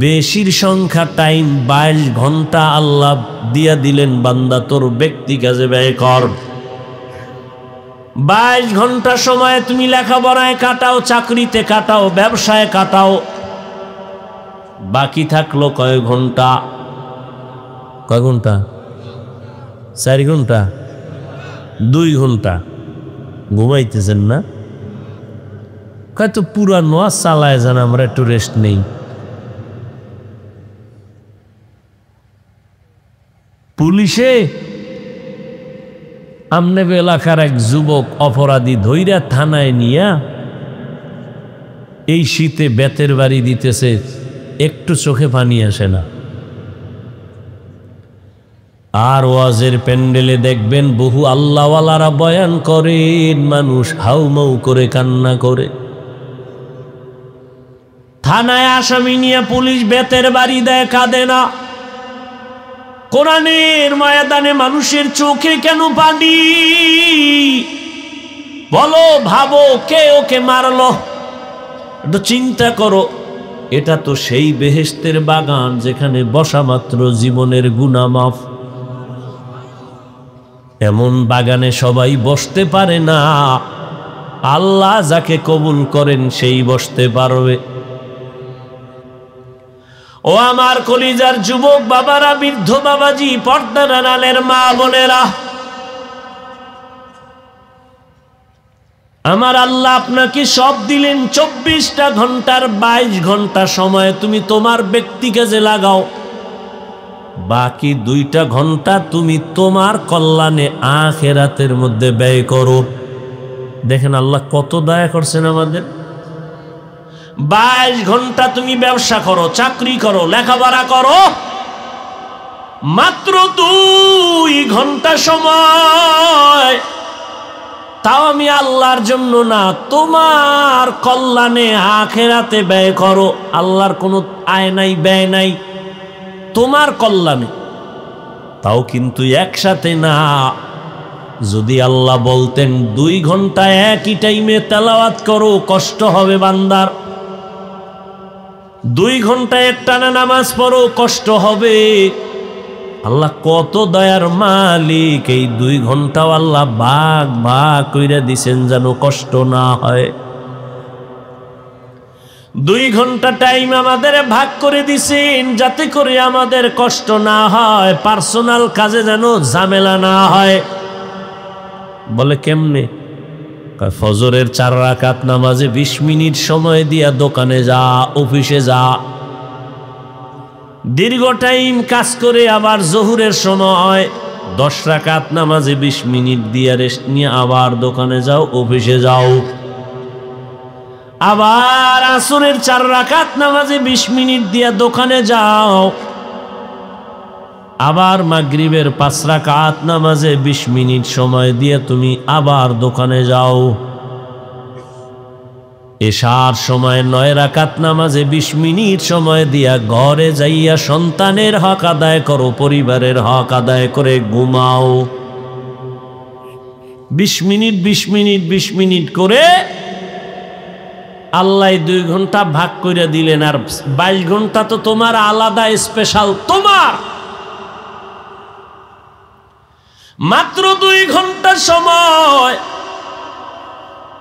বেশির সংখ্যা টাইম 22 ঘন্টা আল্লাহ দিয়া দিলেন, বান্দা তোর ব্যক্তি কাজে ব্যয় কর। 22 ঘন্টা সময় তুমি লেখাপড়ায় কাটাও, চাকরিতে কাটাও, ব্যবসায় কাটাও। বাকি থাকলো কয় ঘন্টা? কয় ঘন্টা? 4 ঘন্টা, 2 ঘন্টা ঘুমাইতেছেন না? কয়তো পুরা নোয়া চালায় যান, আমরা একটু রেস্ট নেই। পুলিশে আমনে এলাকার এক যুবক অপরাধী ধইরা থানায় নিয়া এই শীতে বেতের বাড়ি দিতেছে, একটু চোখে পানি আসে না। আর ওয়াজের প্যান্ডেলে দেখবেন বহু আল্লাহওয়ালারা বয়ান করেন, মানুষ হাউমাউ করে কান্না করে। থানায় আসামি নিয়ে পুলিশ বেতের বাড়ি দেয়, কাঁদে না। কোরআনের ময়দানে মানুষের চোখে কেন পানি? বলো, ভাবো, কে ওকে মারলো? একটু চিন্তা করো। এটা তো সেই বেহেশতের বাগান যেখানে বসা মাত্র জীবনের গুনাহ মাফ। এমন বাগানে সবাই বসতে পারে না, আল্লাহ যাকে কবুল করেন সেই বসতে পারবে। ও আমার কলিজার যুবক বাবারা, বৃদ্ধ বাবাজি, পর্দার আড়ালের মা বোনেরা, আমার আল্লাহ আপনাকে সব দিলেন। 24টা ঘন্টার 22 ঘন্টা সময় তুমি তোমার ব্যক্তি কাজে লাগাও, বাকি 2টা ঘন্টা তুমি তোমার কল্যাণে আখিরাতের মধ্যে ব্যয় করো। দেখেন আল্লাহ কত দয়া করছেন আমাদের। 22 ঘন্টা তুমি ব্যবসা করো, চাকরি করো, লেখাপড়া করো, মাত্র 2 ঘন্টা সময়, তাও আমি আল্লাহর জন্য না, তোমার কল্যাণে আখিরাতে ব্যয় করো। আল্লাহর কোনো আয় নাই, ব্যয় নাই, তোমার কল্যাণে। তাও কিন্তু একসাথে না। যদি আল্লাহ বলতেন 2 ঘন্টা একই টাইমে তেলাওয়াত করো, কষ্ট হবে বান্দার। 2 ঘন্টা একটানা নামাজ পড়ো, কষ্ট হবে। আল্লাহ কত দয়ার মালিক, এই 2 ঘন্টাও আল্লাহ ভাগ ভাগ কইরা দিছেন যেন কষ্ট না হয়। 2 ঘন্টা টাইম আমাদের ভাগ করে দিছেন যাতে করে আমাদের কষ্ট না হয়, পার্সোনাল কাজে যেন ঝামেলা না হয়। বলে কেমনে? ফজরের 4 রাকাত নামাজে 20 মিনিট সময় দিয়া দোকানে যা, অফিসে যা, দীর্ঘ টাইম কাজ করে আবার জোহরের সময় 10 রাকাত নামাজে 20 মিনিট দিয়া রেস্ট নিয়ে আবার দোকানে যাও, অফিসে যাও। আবার আসরের 4 রাকাত নামাজে 20 মিনিট দিয়া দোকানে যাও। আবার মাগরিবের 5 রাকাত নামাজে 20 মিনিট সময় দিয়ে তুমি আবার দোকানে যাও। এশার সময় 9 রাকাত নামাজে 20 মিনিট সময় দিয়া ঘরে যাইয়া সন্তানের হক আদায় করো, পরিবারের হক আদায় করে ঘুমাও। 20 মিনিট 20 মিনিট 20 মিনিট করে আল্লাহ 2 ঘন্টা ভাগ করে দিলেন, আর 22 ঘন্টা তো তোমার আলাদা স্পেশাল। তোমার মাত্র 2 ঘন্টা সময়,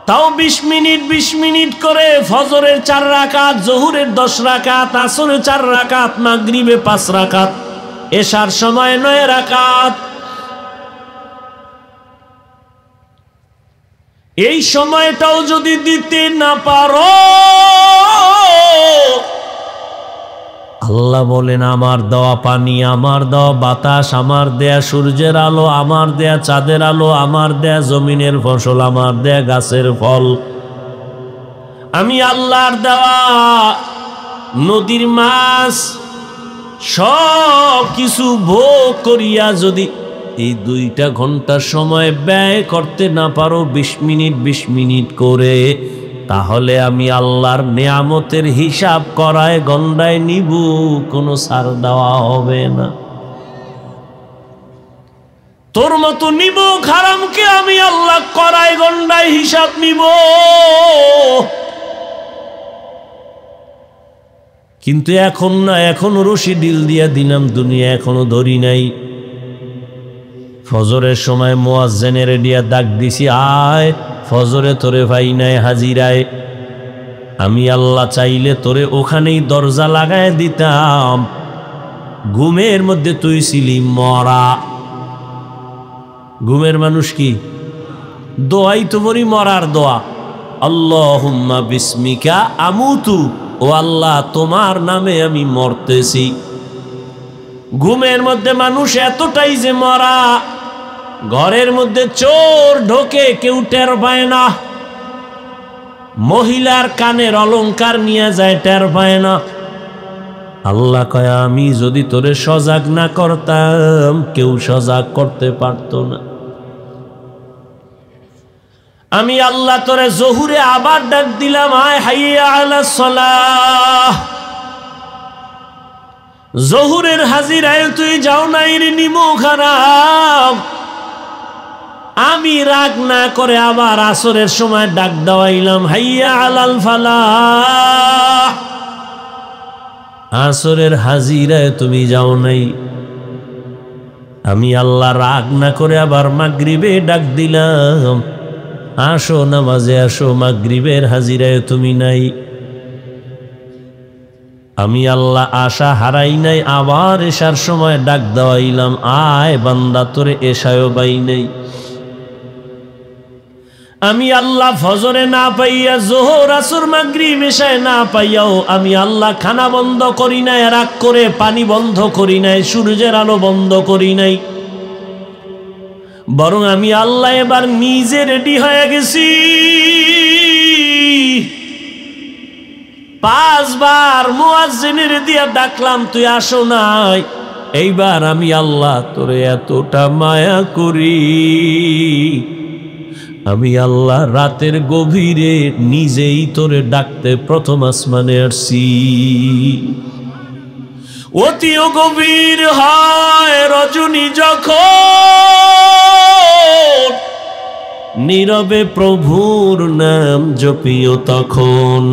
তাও 20 মিনিট 20 মিনিট করে ফজরের 4 রাকাত, জোহরের 10 রাকাত, আসরের 4 রাকাত, মাগরিবে 5 রাকাত, এশার সময় 9 রাকাত। এই সময়টাও যদি দিতে না পারো, আল্লাহ বলেন আমার দেওয়া পানি, আমার দেওয়া বাতাস, আমার দেয়া সূর্যের আলো, আমার দেয়া চাঁদের আলো, আমার দেয়া জমিনের ফসল, আমার দেয়া গাছের ফল, আমি আল্লাহর দেওয়া নদীর মাছ সব কিছু ভোগ করিয়া যদি এই 2টা ঘন্টা সময় ব্যয় করতে না পারো 20 মিনিট 20 মিনিট করে, তাহলে আমি আল্লাহর নেয়ামতের হিসাব করায় গন্ডায় নিব, কোনো ছাড় দেওয়া হবে না। তোর মতো নিব হারামকে আমি আল্লাহ করায় গন্ডায় হিসাব নিব। কিন্তু এখন না, এখনো রশি ডিল দিয়া দিলাম দুনিয়া এখনো ধরি নাই। ফজরের সময় মুয়াজ্জিনের দিয়া ডাক দিছি, আয় ফজরে তোরে ভাই নাই হাজিরায়। আমি আল্লাহ চাইলে তোরে ওখানেই দরজা লাগায় দিতাম, ঘুমের মধ্যে তুই ছিলি মরা। ঘুমের মানুষ কি দোয়াই তো বলি মরার দোয়া, আল্লাহুম্মা বিসমিকা আমুতু, ও আল্লাহ তোমার নামে আমি মরতেছি। ঘুমের মধ্যে মানুষ এতটাই যে মরা, ঘরের মধ্যে চোর ঢোকে কেউ টের পায় না, মহিলার কানের অলংকার নিয়ে যায় টের পায় না। আল্লাহ কয় আমি যদি তোরে সজাগ না করতাম কেউ সজাগ করতে পারতো না। আমি আল্লাহ তোরে জোহরে আবার ডাক দিলাম, আয় হাইয়া আলাস সালাহ। জোহরের হাজিরায় তুই যাও নাই রে নিমো খারাপ। আমি রাগ না করে আবার আসরের সময় ডাক দেওয়াইলাম, হাইয়া আলাল ফালাহ। আসরের হাজিরায় তুমি যাও নাই। আমি আল্লাহ রাগ না করে আবার মাগরিবে ডাক দিলাম, আসো নামাজে আসো, মাগরিবের হাজিরায় তুমি নাই। আমি আল্লাহ আশা হারাই নাই, আবার এশার সময় ডাক দেওয়াইলাম, আয় বান্দা তোরে এশায়ও পাই নাই। আমি আল্লাহ ফজরে না পাইয়া, জোহর আসর মাগরিব এশায় না পাইয়াও আমি আল্লাহ খানা বন্ধ করি নাই, রাগ করে পানি বন্ধ করি নাই, সূর্যের আলো বন্ধ করি নাই, বরং আমি আল্লাহ এবার নিজে রেডি হয়ে গেছি। 5 বার মুয়াজ্জিনের দিয়া ডাকলাম, তুই আসো নাই। এইবার আমি আল্লাহ তোরে এতটা মায়া করি, আমি আল্লাহ রাতের গভীরে নিজেই তোরে ডাকতে প্রথম আসমানে আসছি। অতিও গভীর হয় রজনী যখন, নীরবে প্রভুর নাম জপিও তখন।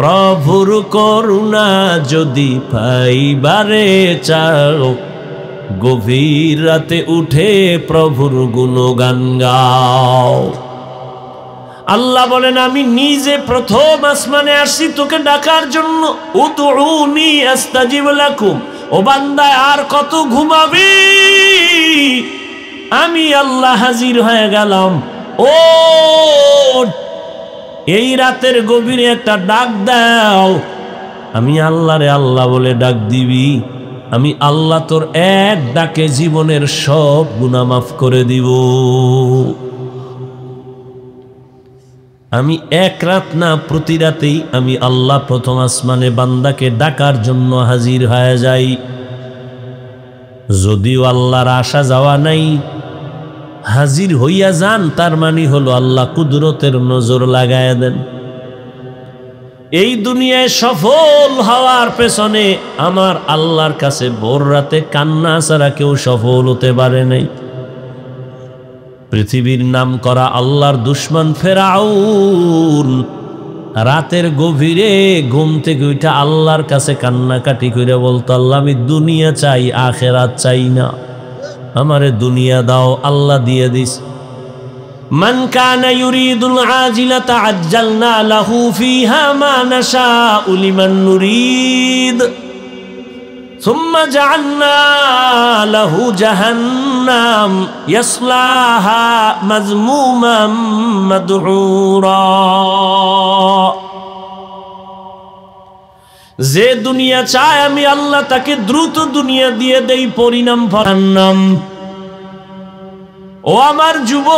প্রভুর করুণা যদি পাইবারে চাও, গভীর রাতে উঠে প্রভুর গুণগান গাও। আল্লাহ বলেন আমি নিজে প্রথম আসমানে আসছি তোকে ডাকার জন্য। উদউনি আস্তাজিব লাকুম। ও বান্দা আর কত ঘুমাবি? আমি আল্লাহ হাজির হয়ে গেলাম। ও এই রাতের গভীরে একটা ডাক দাও। আমি আল্লাহরে আল্লাহ বলে ডাক দিবি, আমি আল্লাহ তোর এক ডাকে জীবনের সব গুনাহ মাফ করে দিব। আমি এক রাত না, প্রতি রাতেই আমি আল্লাহ প্রথম আসমানে বান্দাকে ডাকার জন্য হাজির হয়ে যাই। যদিও আল্লাহর আসা যাওয়া নাই, হাজির হইয়া যান তার মানে হলো আল্লাহ কুদরতের নজর লাগায়া দেন। এই দুনিয়ায় সফল হওয়ার পেছনে আমার আল্লাহর কাছে ভোর রাতে কান্না ছাড়া কেউ সফল হতে পারে নাই। পৃথিবীর নাম করা আল্লাহর দুশমন ফেরাউন রাতের গভীরে ঘুম থেকে উঠে আল্লাহর কাছে কান্নাকাটি করে বলতো, আল্লাহ আমি দুনিয়া চাই, আখেরাত চাই না, আমারে দুনিয়া দাও। আল্লাহ দিয়ে দিস। মান কানা ইউরিদুল আজিলাতা আজ্জালনা লাহু ফিহা মা নাশাউ লিমান নুরিদ সুম্মা জাআলনা লাহু জাহান্নাম ইয়াসলাহা মাযমুমান মাদহুরা। যে দুনিয়া চায় আমি আল্লাহ তাকে দ্রুত দুনিয়া দিয়ে দেই, পরিণাম জাহান্নাম। ও আমার যুবক,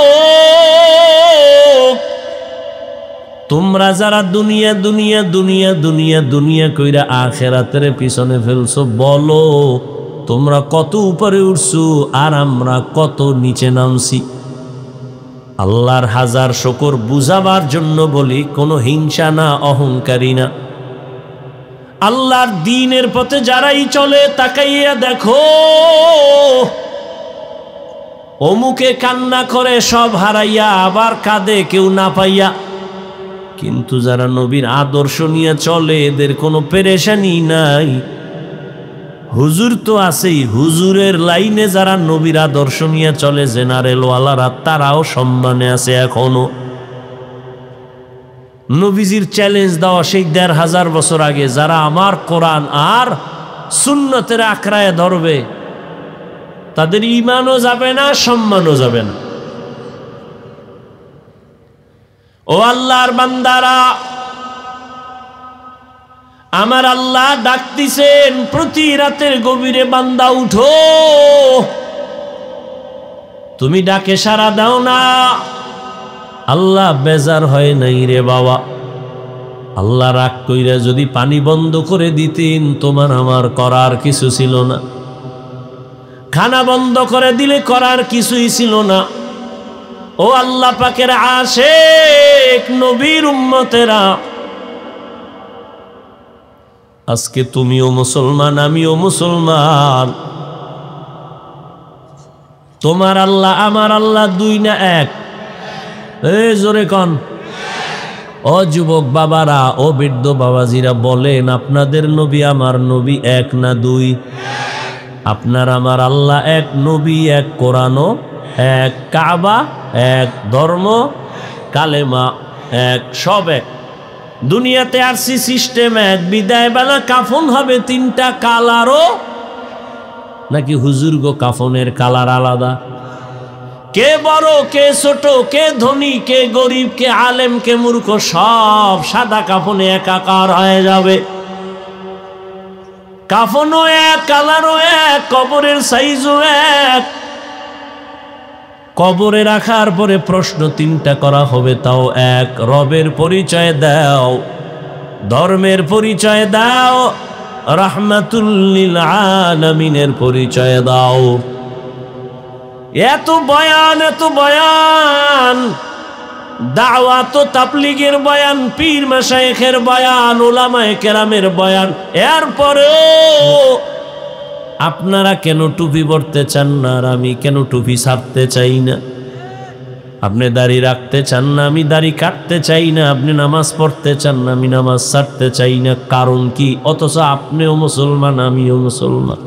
তোমরা যারা দুনিয়া দুনিয়া দুনিয়া দুনিয়া দুনিয়া কইরা আখিরাতের পিছনে ফেলছো, বলো তোমরা কত উপরে উঠছো আর আমরা কত নিচে নামছি। আল্লাহর হাজার শুকর বুঝাবার জন্য বলি, কোনো হিংসা না, অহংকারী না। আল্লাহর দ্বীনের পথে যারাই চলে তাকাইয়া দেখো, অমুকে কান্না করে সব হারাইয়া, আবার কাঁদে কেউ না পাইয়া। কিন্তু যারা নবীর আদর্শ নিয়ে চলে এদের কোনো পেরেশানি নাই। হুজুর তো আছেই, হুজুরের লাইনে যারা নবীর আদর্শ নিয়ে চলে জেনারেল ওয়ালারা, তারাও সম্মানে আছে এখনো। নবীজির চ্যালেঞ্জ দেওয়া সেই ১৫০০ বছর আগে যারা আমার কোরআন আর সুন্নতের আঁকড়ায় ধরবে, তাদের ঈমানও যাবে না, সম্মানও যাবে না। ও আল্লাহর বান্দারা, আমার আল্লাহ ডাকতেছেন প্রতি রাতের গভীরে, বান্দা উঠো। তুমি ডাকে সাড়া দাও না। আল্লাহ বেজার হয় নাই রে বাবা। আল্লাহ রাগ কইরা যদি পানি বন্ধ করে দিতেন, তোমার আমার করার কিছু ছিল না। খানা বন্ধ করে দিলে করার কিছুই ছিল না। ও আল্লাহ পাকের আশিক নবীর উম্মতেরা, আজকে তুমিও মুসলমান, আমিও মুসলমান। তোমার আল্লাহ আমার আল্লাহ দুই না এক? এই জোরে কন। ও যুবক বাবারা, ও বৃদ্ধ বাবাজিরা, বলেন আপনাদের নবী আমার নবী এক না দুই? আপনার আমার আল্লাহ এক, নবী এক, কোরআনও এক, কাবা এক, ধর্ম কালেমা এক, সব এক। দুনিয়াতে আরসি সিস্টেম এক, বিদায় বেলা কাফন হবে ৩টা কালারও নাকি হুজুর গো কাফনের কালার আলাদা? কে বড় কে ছোট, কে ধনী কে গরিব, কে আলেম কে মূর্খ, সব সাদা কাফনে একাকার হয়ে যাবে। কাফনও এক, কালারও এক, কবরের সাইজও এক। কবরে রাখার পরে প্রশ্ন ৩টা করা হবে, তাও এক। রবের পরিচয় দাও, ধর্মের পরিচয় দাও, রাহমাতুল লিল আলামিনের পরিচয় দাও। এত বয়ান, এত বয়ান, দাওয়াত ও তাবলীগের বয়ান, পীর মাশায়েখের বয়ান, উলামায়ে কেরামের বয়ান, এরপরেও আপনারা কেন টুপি পরতে চান না আর আমি কেন টুপি ছাড়তে চাই না? আপনি দাড়ি রাখতে চান না, আমি দাড়ি কাটতে চাই না। আপনি নামাজ পড়তে চান না, আমি নামাজ ছাড়তে চাই না। কারণ কি? অথচ আপনিও মুসলমান, আমিও মুসলমান।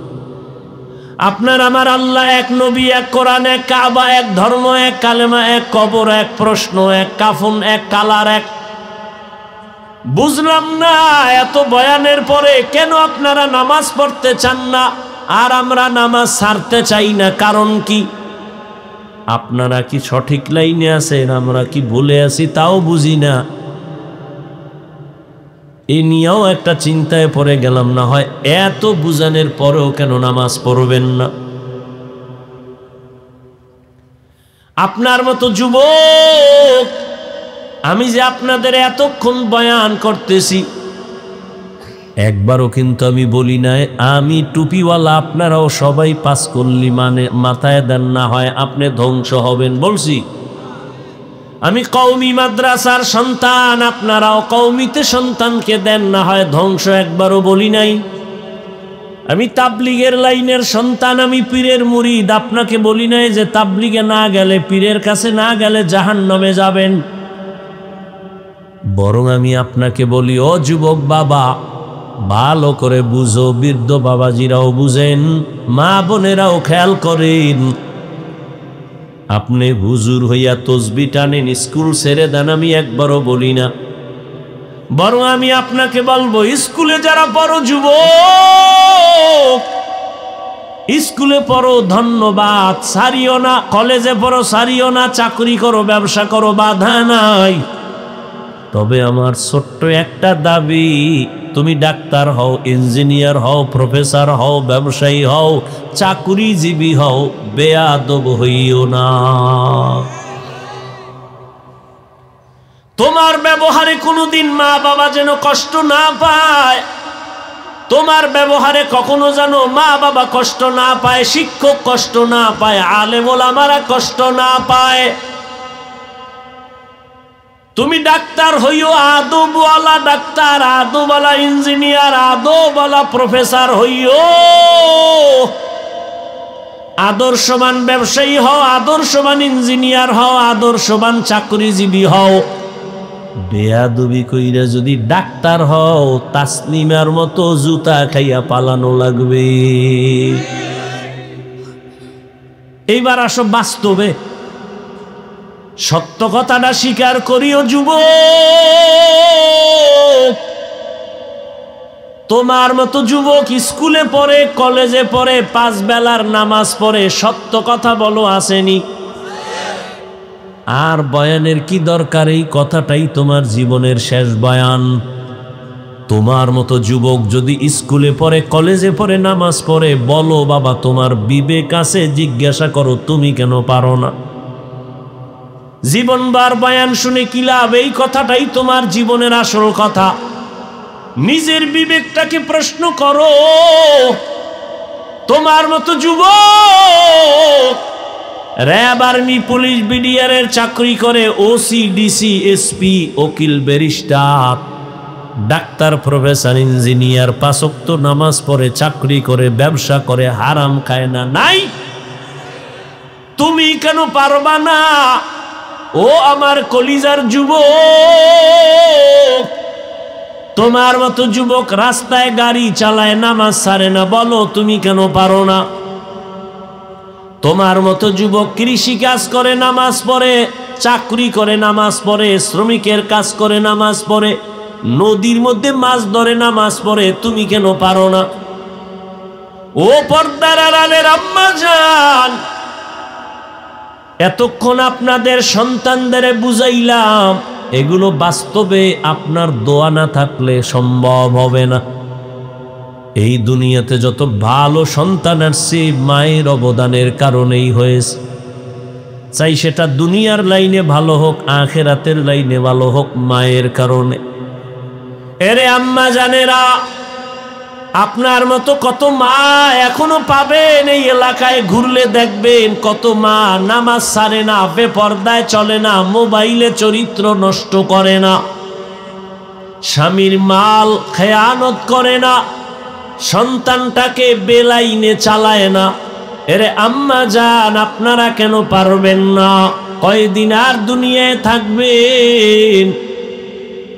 আপনার আমার আল্লাহ এক, নবী এক, কোরআন এক, কাবা এক, ধর্ম এক, কালেমা এক, কবর এক, প্রশ্ন এক, কাফন এক, কালার এক। বুঝলাম না এত বয়ানের পরে কেন আপনারা নামাজ পড়তে চান না আর আমরা নামাজ ছাড়তে চাই না? কারণ কি? আপনারা কি সঠিক লাইনে আছেন, আমরা কি ভুলে আছি তাও বুঝি না। এ নিয়েও একটা চিন্তায় পড়ে গেলাম, না হয় এত বুঝানোর পরেও কেন নামাজ পড়বেন না। আপনার মতো যুবক, আমি যে আপনাদের এতক্ষণ বয়ান করতেছি, একবারও কিন্তু আমি বলি নাই আমি টুপিওয়ালা আপনারাও সবাই পাস করলি মানে মাথায় দেন, না হয় আপনি ধ্বংস হবেন। বলছি আমি কওমি মাদ্রাসার সন্তান, আপনারাও কওমিতে সন্তানকে দেন, না হয় ধ্বংস, একবারও বলি নাই। আমি তাবলিগের লাইনের সন্তান, আমি পীরের মুরিদ, আপনাকে বলি নাই যে তাবলিগে না গেলে, পীরের কাছে না গেলে জাহান্নামে যাবেন। বরং আমি আপনাকে বলি, ও যুবক বাবা, ভালো করে বুঝো, বৃদ্ধ বাবাজিরাও বুঝেন, মা বোনেরাও খেয়াল করেন। আপনি হুজুর হইয়া তসবি টানেন, স্কুল ছেড়ে দেন, আমি একবারও বলি না। বরং আমি আপনাকে বলবো, স্কুলে যারা পড়ো যুবক, স্কুলে পড়ো ধন্যবাদ, সারিও না। কলেজে পড়ো সারিও না, চাকরি করো, ব্যবসা করো, বাধা নাই। তবে আমার ছোট্ট একটা দাবি, তুমি ডাক্তার হও, ইঞ্জিনিয়ার হও, প্রফেসর হও, ব্যবসায়ী হও, চাকুরিজীবী হও, বেয়াদব হইও না। তোমার ব্যবহারে কোনোদিন মা বাবা যেন কষ্ট না পায়, তোমার ব্যবহারে কখনো যেন মা বাবা কষ্ট না পায়, শিক্ষক কষ্ট না পায়, আলেম ওলামারা কষ্ট না পায়। তুমি ডাক্তার হইও আদবওয়ালা ডাক্তার, আদবওয়ালা ইঞ্জিনিয়ার, আদবওয়ালা প্রফেসর হইও, আদর্শবান ব্যবসায়ী হও, আদর্শবান ইঞ্জিনিয়ার হও, আদর্শবান চাকরিজীবী হও। বেয়াদবি কইরা যদি ডাক্তার হও, তাসলিমার মতো জুতা খাইয়া পালানো লাগবে। এইবার আসো বাস্তবে, সত্য কথাটা স্বীকার করিও যুবক। তোমার মতো যুবক স্কুলে পড়ে, কলেজে পড়ে, 5 বেলার নামাজ পড়ে, সত্য কথা বলো, আসেনি? আর বয়ানের কি দরকার? এই কথাটাই তোমার জীবনের শেষ বয়ান। তোমার মতো যুবক যদি স্কুলে পড়ে, কলেজে পড়ে, নামাজ পড়ে, বলো বাবা, তোমার বিবেক আছে, জিজ্ঞাসা করো তুমি কেন পারো না। জীবনবার বয়ান শুনে কি লাভ? এই কথাটাই তোমার জীবনের আসল কথা। নিজের বিবেকটাকে প্রশ্ন করো। তোমার মতো যুবক র্যাব, আর্মি, পুলিশ, বিডিআরের চাকরি করে, ওসি, ডিসি, এসপি, উকিল, ব্যারিস্টার, ডাক্তার, প্রফেসর, ইঞ্জিনিয়ার, 5 ওয়াক্ত নামাজ পড়ে, চাকরি করে, ব্যবসা করে, হারাম খায় না? নাই। তুমি কেন পারবা না? ও আমার কলিজার যুবক, তোমার মতো যুবক রাস্তায় গাড়ি চালায়, নামাজ ছাড়ে না, বলো তুমি কেন পারো না? তোমার মতো যুবক কৃষি কাজ করে, নামাজ পড়ে, চাকরি করে, নামাজ পড়ে, শ্রমিকের কাজ করে, নামাজ পড়ে, নদীর মধ্যে মাছ ধরে, নামাজ পড়ে, তুমি কেন পারো না? ও পর্দার আড়ালের আম্মা জান, এতক্ষণ আপনাদের সন্তানদের বুঝাইলাম, এগুলো বাস্তবে আপনার দোয়া না থাকলে সম্ভব হবে না। এই দুনিয়াতে যত ভালো সন্তান আসছে মায়ের অবদানের কারণেই হয়েছে। চাই সেটা দুনিয়ার লাইনে ভালো হোক, আখিরাতের লাইনে ভালো হোক, মায়ের কারণে। এরে আম্মা জানেরা, আপনার মতো কত মা এখনো পাবেন। এই এলাকায় ঘুরলে দেখবেন কত মা নামাজ ছাড়ে না, বেপর্দায় চলে না, মোবাইলে চরিত্র নষ্ট করে না, স্বামীর মাল খেয়ানত করে না, সন্তানটাকে বেলাইনে চালায় না। এরে আম্মা জান, আপনারা কেন পারবেন না? কয়দিন আর দুনিয়ায় থাকবেন?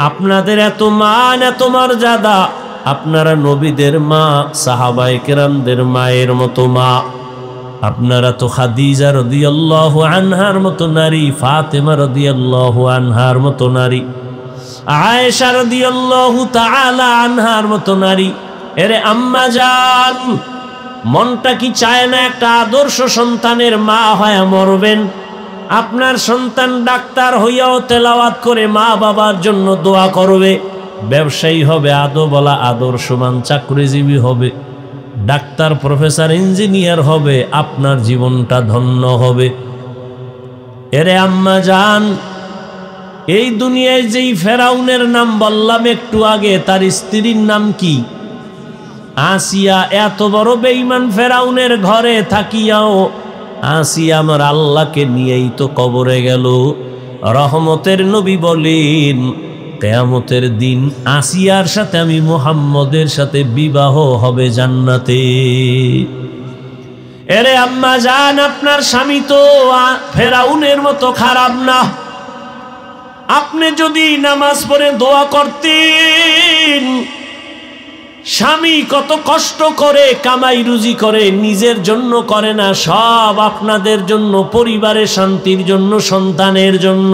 আপনাদের এত মান, এত মর্যাদা, আপনারা নবীদের মা, সাহাবায়ে কেরামদের মায়ের মতো মা। আপনারা তো খাদিজা রাদিয়াল্লাহু আনহার মতো নারী, ফাতেমা রাদিয়াল্লাহু আনহার মতো নারী, আয়েশা রাদিয়াল্লাহু তাআলা আনহার মতো নারী। এরে আম্মা জান, মনটা কি চায় না একটা আদর্শ সন্তানের মা হয়ে মরবেন? আপনার সন্তান ডাক্তার হইয়াও তেলাওয়াত করে মা বাবার জন্য দোয়া করবে, ব্যবসায়ী হবে, আদোওয়ালা আদর্শবান চাকরিজীবী হবে, ডাক্তার প্রফেসর ইঞ্জিনিয়ার হবে, আপনার জীবনটা ধন্য হবে। এরে আম্মা জান, এই দুনিয়ায় যেই ফেরাউনের নাম বললাম একটু আগে, তার স্ত্রীর নাম কি? আসিয়া। এত বড় বেঈমান ফেরাউনের ঘরে থাকিয়াও আসিয়া আমার আল্লাহকে নিয়েই তো কবরে গেল। রহমতের নবী বলেন, কিয়ামতের দিন আসিয়ার সাথে আমি মুহাম্মদের সাথে বিবাহ হবে জান্নাতে। এরে আম্মা জান, আপনার স্বামী তো ফেরাউনের মতো খারাপ না। আপনি যদি নামাজ পড়ে দোয়া করতেন, স্বামী কত কষ্ট করে কামাই রুজি করে, নিজের জন্য করে না, সব আপনাদের জন্য, পরিবারের শান্তির জন্য, সন্তানের জন্য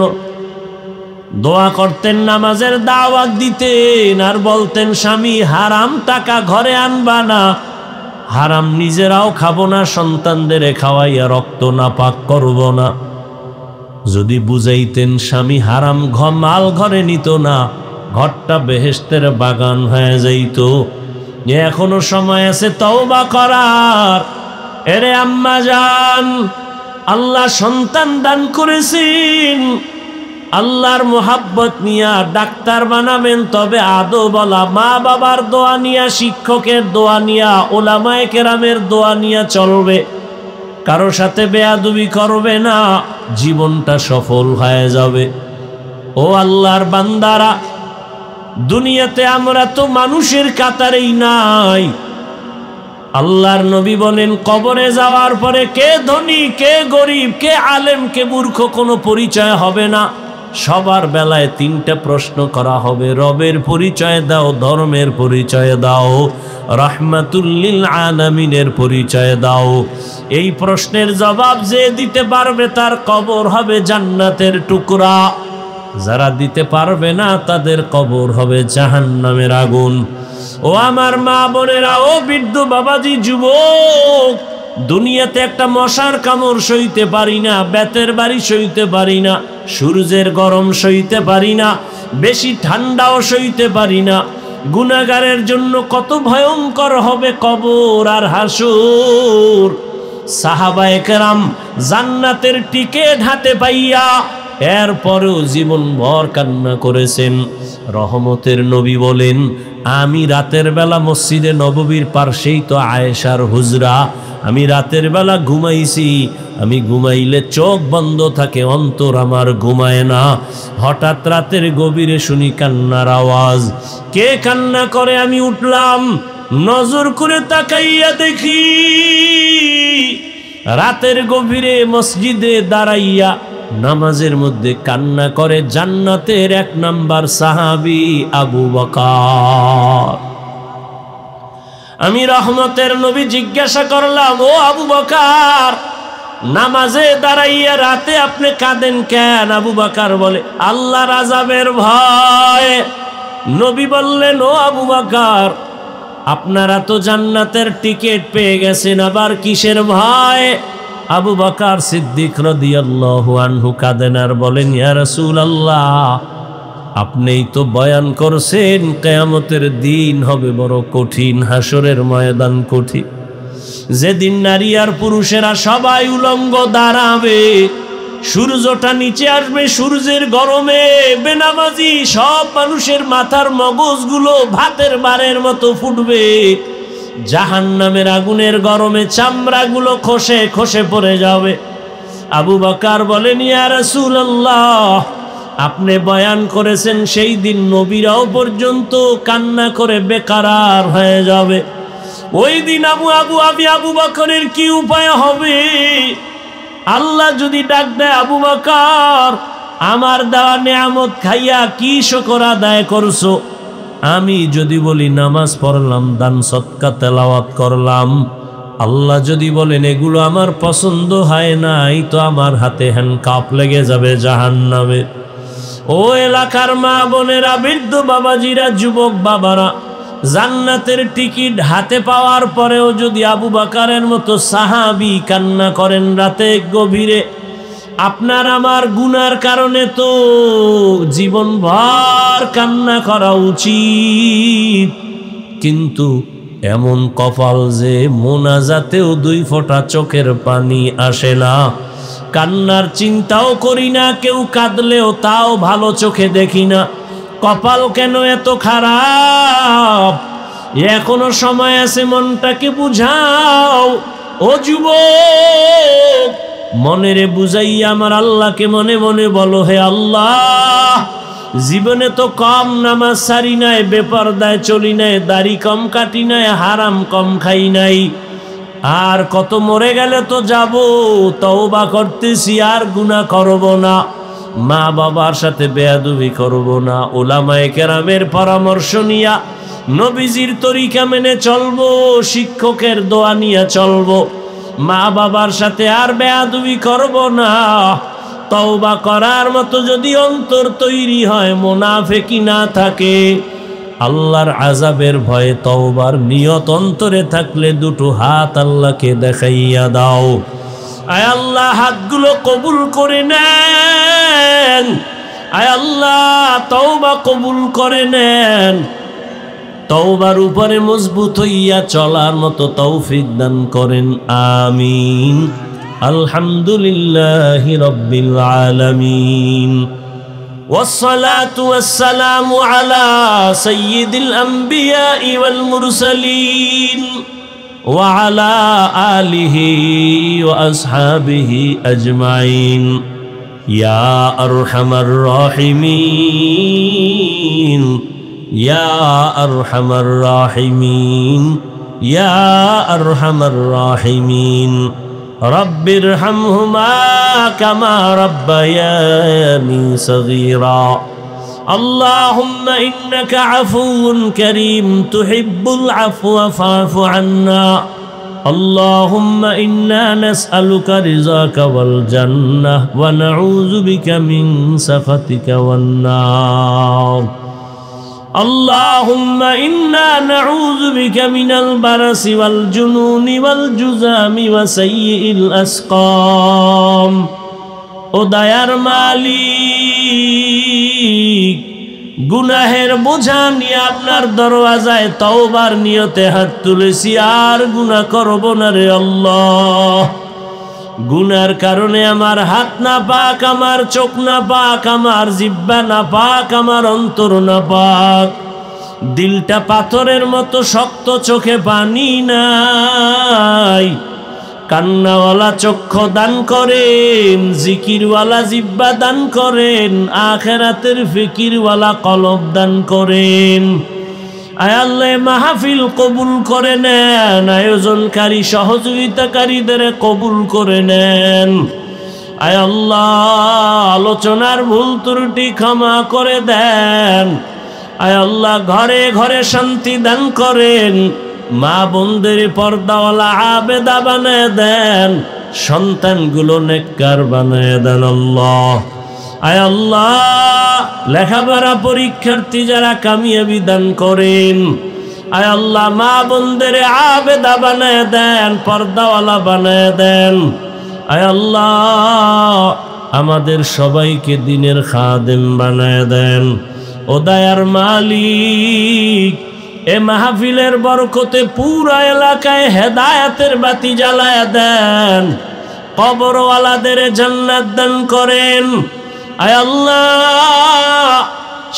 দোয়া করতেন, নামাজের দাওয়াত দিতেন, আর বলতেন স্বামী হারাম টাকা ঘরে আনবা না, হারাম নিজেরাও খাবো না, সন্তানদের খাওয়াইয়া রক্ত না পাক করব না। যদি বুঝাইতেন স্বামী হারাম মাল ঘরে নিত না, ঘরটা বেহেশতের বাগান হয়ে যাইত। এখনো সময় আছে তওবা করার। এরে আম্মা জান, আল্লাহ সন্তান দান করেছেন, আল্লাহর মোহাব্বত নিয়া ডাক্তার বানাবেন, তবে আদোওয়ালা মা বাবার দোয়া নিয়া, শিক্ষকের দোয়া নিয়া, ওলামায়ে কেরামের দোয়া নিয়া চলবে, কারো সাথে বেয়াদবি করবে না, জীবনটা সফল হয়ে যাবে। ও আল্লাহর বান্দারা, দুনিয়াতে আমরা তো মানুষের কাতারেই নাই। আল্লাহর নবী বলেন, কবরে যাওয়ার পরে কে ধনী, কে গরিব, কে আলেম, কে মূর্খ কোনো পরিচয় হবে না। সবার বেলায় তিনটা প্রশ্ন করা হবে, রবের পরিচয় দাও, ধর্মের পরিচয় দাও, রাহমাতুল লিল আলামিনের পরিচয় দাও। এই প্রশ্নের জবাব যে দিতে পারবে তার কবর হবে জান্নাতের টুকরা, যারা দিতে পারবে না তাদের কবর হবে জাহান্নামের আগুন। ও আমার মা বোনেরা, ও বৃদ্ধ বাবাজি, যুবক, দুনিয়াতে একটা মশার কামড় সইতে পারি না, বেতের বাড়ি সইতে পারি না, সূর্যের গরম সইতে পারি না, বেশি ঠান্ডাও সইতে পারি না। গুনাহগারের জন্য কত ভয়ঙ্কর হবে কবর আর হাসুর। সাহাবায়ে কেরাম জান্নাতের টিকিট হাতে পাইয়া এরপরেও জীবনভর কান্না করেছেন। রহমতের নবী বলেন, আমি রাতের বেলা মসজিদে নববীর পাশেই তো আয়েশার হুজরা, আমি রাতের বেলা ঘুমাইছি, আমি ঘুমাইলে চোখ বন্ধ থাকে, অন্তর আমার ঘুমায় না। হঠাৎ রাতের গভীরে শুনি কান্নার আওয়াজ। কে কান্না করে? আমি উঠলাম, নজর করে তাকাইয়া দেখি রাতের গভীরে মসজিদে দাঁড়াইয়া নামাজের মধ্যে কান্না করে জান্নাতের 1 নাম্বার সাহাবী আবু বকর। আমি রহমতের নবী জিজ্ঞাসা করলাম, ও আবু বকর, নামাজে দাঁড়াইয়া রাতে আপনি কাঁদেন কেন? আবু বকর বলে, আল্লাহর আযাবের ভয়। নবী বললেন, ও আবু বকর, আপনারা তো জান্নাতের টিকিট পেয়ে গেছেন, আবার কিসের ভয়? আবু বকর সিদ্দিক রাদিয়াল্লাহু আনহু কাঁদেন আর বলেন, ইয়া রাসূলুল্লাহ, আপনিই তো বয়ান করছেন কিয়ামতের দিন হবে বড় কঠিন, হাসরের ময়দান কঠিন, যেদিন নারী আর পুরুষেরা সবাই উলঙ্গ দাঁড়াবে, সূর্যটা নিচে আসবে, সূর্যের গরমে বেনামাজি সব মানুষের মাথার মগজগুলো ভাতের বারের মতো ফুটবে, জাহান্নামের আগুনের গরমে চামড়াগুলো খসে খসে পড়ে যাবে। আবু বকর বলেন, ইয়া রাসূলুল্লাহ, আপনি বয়ান করেছেন সেই দিন নবীরাও পর্যন্ত কান্না করে বেকারার হয়ে যাবে। ওই দিন আবু বকরের কি উপায় হবে? আল্লাহ যদি ডাক দেয়, আবু বকর, আমার দেওয়া নেয়ামত খাইয়া কি শুকর আদায় করছো? আমি যদি বলি নামাজ পড়লাম, দান সদকা তেলাওয়াত করলাম, আল্লাহ যদি বলেন এগুলো আমার পছন্দ হয় নাই, তো আমার হাতে হ্যান্ডকাপ লেগে যাবে জাহান্নামে। ও এলাকার মা বোনেরা, বৃদ্ধ বাবাজিরা, যুবক বাবারা, জান্নাতের টিকিট হাতে পাওয়ার পরেও যদি আবু বকরের মতো সাহাবী কান্না করেন রাতে গভীরে, আপনার আমার গুনার কারণে তো জীবনভর কান্না করা উচিত, কিন্তু এমন কপাল যে মোনাজাতেও 2 ফোঁটা চোখের পানি আসে না, কান্নার চিন্তাও করি না, কেউ কাঁদলেও তাও ভালো চোখে দেখি না। কপাল কেন এত খারাপ? এখনো সময় আছে, মনটাকে বুঝাও ও যুবক। মনেরে বুঝাইয়া আমার আল্লাহকে মনে মনে বলো, হে আল্লাহ, জীবনে তো কম নামাজ সারি নাই, বেপরদায় চলি নাই, দাড়ি কম কাটি নাই, হারাম কম খাই নাই, আর কত মরে গেলে তো যাব, তওবা করতেছি, আর গুনাহ করব না, মা বাবার সাথে বেয়াদবি করব না, উলামায়ে কেরামের পরামর্শ নিয়া নবীজির তরিকা মেনে চলবো, শিক্ষকের দোয়া নিয়ে চলবো, মা বাবার সাথে আর বেয়াদবি করব না। তওবা করার মতো যদি অন্তর তৈরি হয়, মুনাফিকি না থাকে, আল্লাহর আযাবের ভয়ে তওবার নিয়ত অন্তরে থাকলে 2টো হাত আল্লাহকে দেখাইয়া দাও। আয় আল্লাহ, হাতগুলো কবুল করে নেন। আয় আল্লাহ, তওবা কবুল করে নেন। তওবার উপরে মজবুত হইয়া চলার মতো তৌফিক দান করেন, আমিন। আলহামদুলিল্লাহি রাব্বিল আলামিন, والصلاة والسلام على سيد الأنبياء والمرسلين وعلى آله وأصحابه أجمعين يا أرحم الراحمين يا أرحم الراحمين يا أرحم الراحمين رب ارحمهما كما ربياني صغيرا اللهم إنك عفو كريم تحب العفو فاعف عنا اللهم إنا نسألك رضاك والجنة ونعوذ بك من سخطك والنار اللهم إنا نعوذ بك من البرص والجنون والجذام وسيء الأسقام ও দয়ার মালিক, গুনাহের বোঝা নিয়ে আপনার দরওয়াজায় তওবার নিয়তে হাত তুলেছি, আর গুনাহ করব না রে আল্লাহ। গুনার কারণে আমার হাত না পাক, আমার চোখ না পাক, আমার জিহ্বা না পাক, আমার অন্তর না পাক, দিলটা পাথরের মতো শক্ত, চোখে পানি নাই। কান্নাওয়ালা চক্ষু দান করেন, জিকিরওয়ালা জিহ্বা দান করেন, আখিরাতের ফিকিরওয়ালা কলব দান করেন। আয় আল্লাহ, মাহফিল কবুল করে নেন, আয়োজনকারী সহযোগিতাকারীদের কবুল করে নেন। আয় আল্লাহ, আলোচনার ভুল ত্রুটি ক্ষমা করে দেন। আয় আল্লাহ, ঘরে ঘরে শান্তি দান করেন, মা বোনদের পর্দাওয়ালা আবেদা বানায় দেন, সন্তানগুলো নেককার বানায় দেন আল্লাহ। আয় আল্লাহ, লেখাপড়া পরীক্ষার্থী যারা কামিয়াবি দান করেন। আয় আল্লাহ, মা বোনদের আবেদা বানায় দেন, পর্দাওয়ালা বানায় দেন। আয় আল্লাহ, আমাদের সবাইকে দিনের খাদেম বানায় দেন। ও দয়ার মালিক, এ মাহফিলের বরকতে পুরা এলাকায় হেদায়েতের বাতি জ্বালায় দেন, কবরওয়ালাদের জান্নাত দান করেন। আয় আল্লাহ,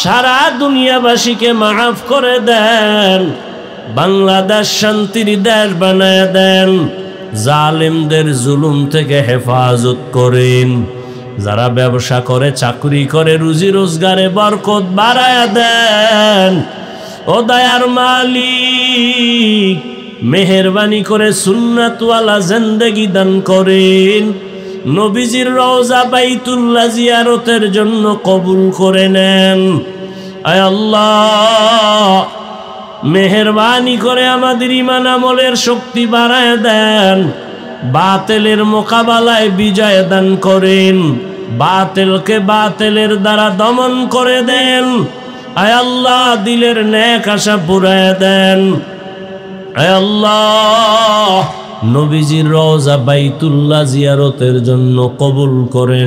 সারা দুনিয়াবাসীকে মাফ করে দেন, বাংলাদেশ শান্তির দেশ বানায় দেন, জালেমদের জুলুম থেকে হেফাজত করেন। যারা ব্যবসা করে, চাকরি করে, রুজি রোজগারে বরকত বাড়ায় দেন। ও দয়ার মালিক, মেহেরবানি করে সুন্নাতওয়ালা জিন্দেগি দান করেন, নবীজির রওজা বাইতুল্লাহ জিয়ারতের জন্য কবুল করে নেন। আয় আল্লাহ, মেহেরবানি করে আমাদের ঈমান আমলের শক্তি বাড়ায় দেন, বাতিলের মোকাবেলায় বিজয় দান করেন, বাতিলকে বাতিলের দ্বারা দমন করে দেন। আয় আল্লাহ দিলের নেক আশা পুরায়া দেন। আয় আল্লাহ নবীজির রওজা বাইতুল্লাহ জিয়ারতের জন্য কবুল করেন।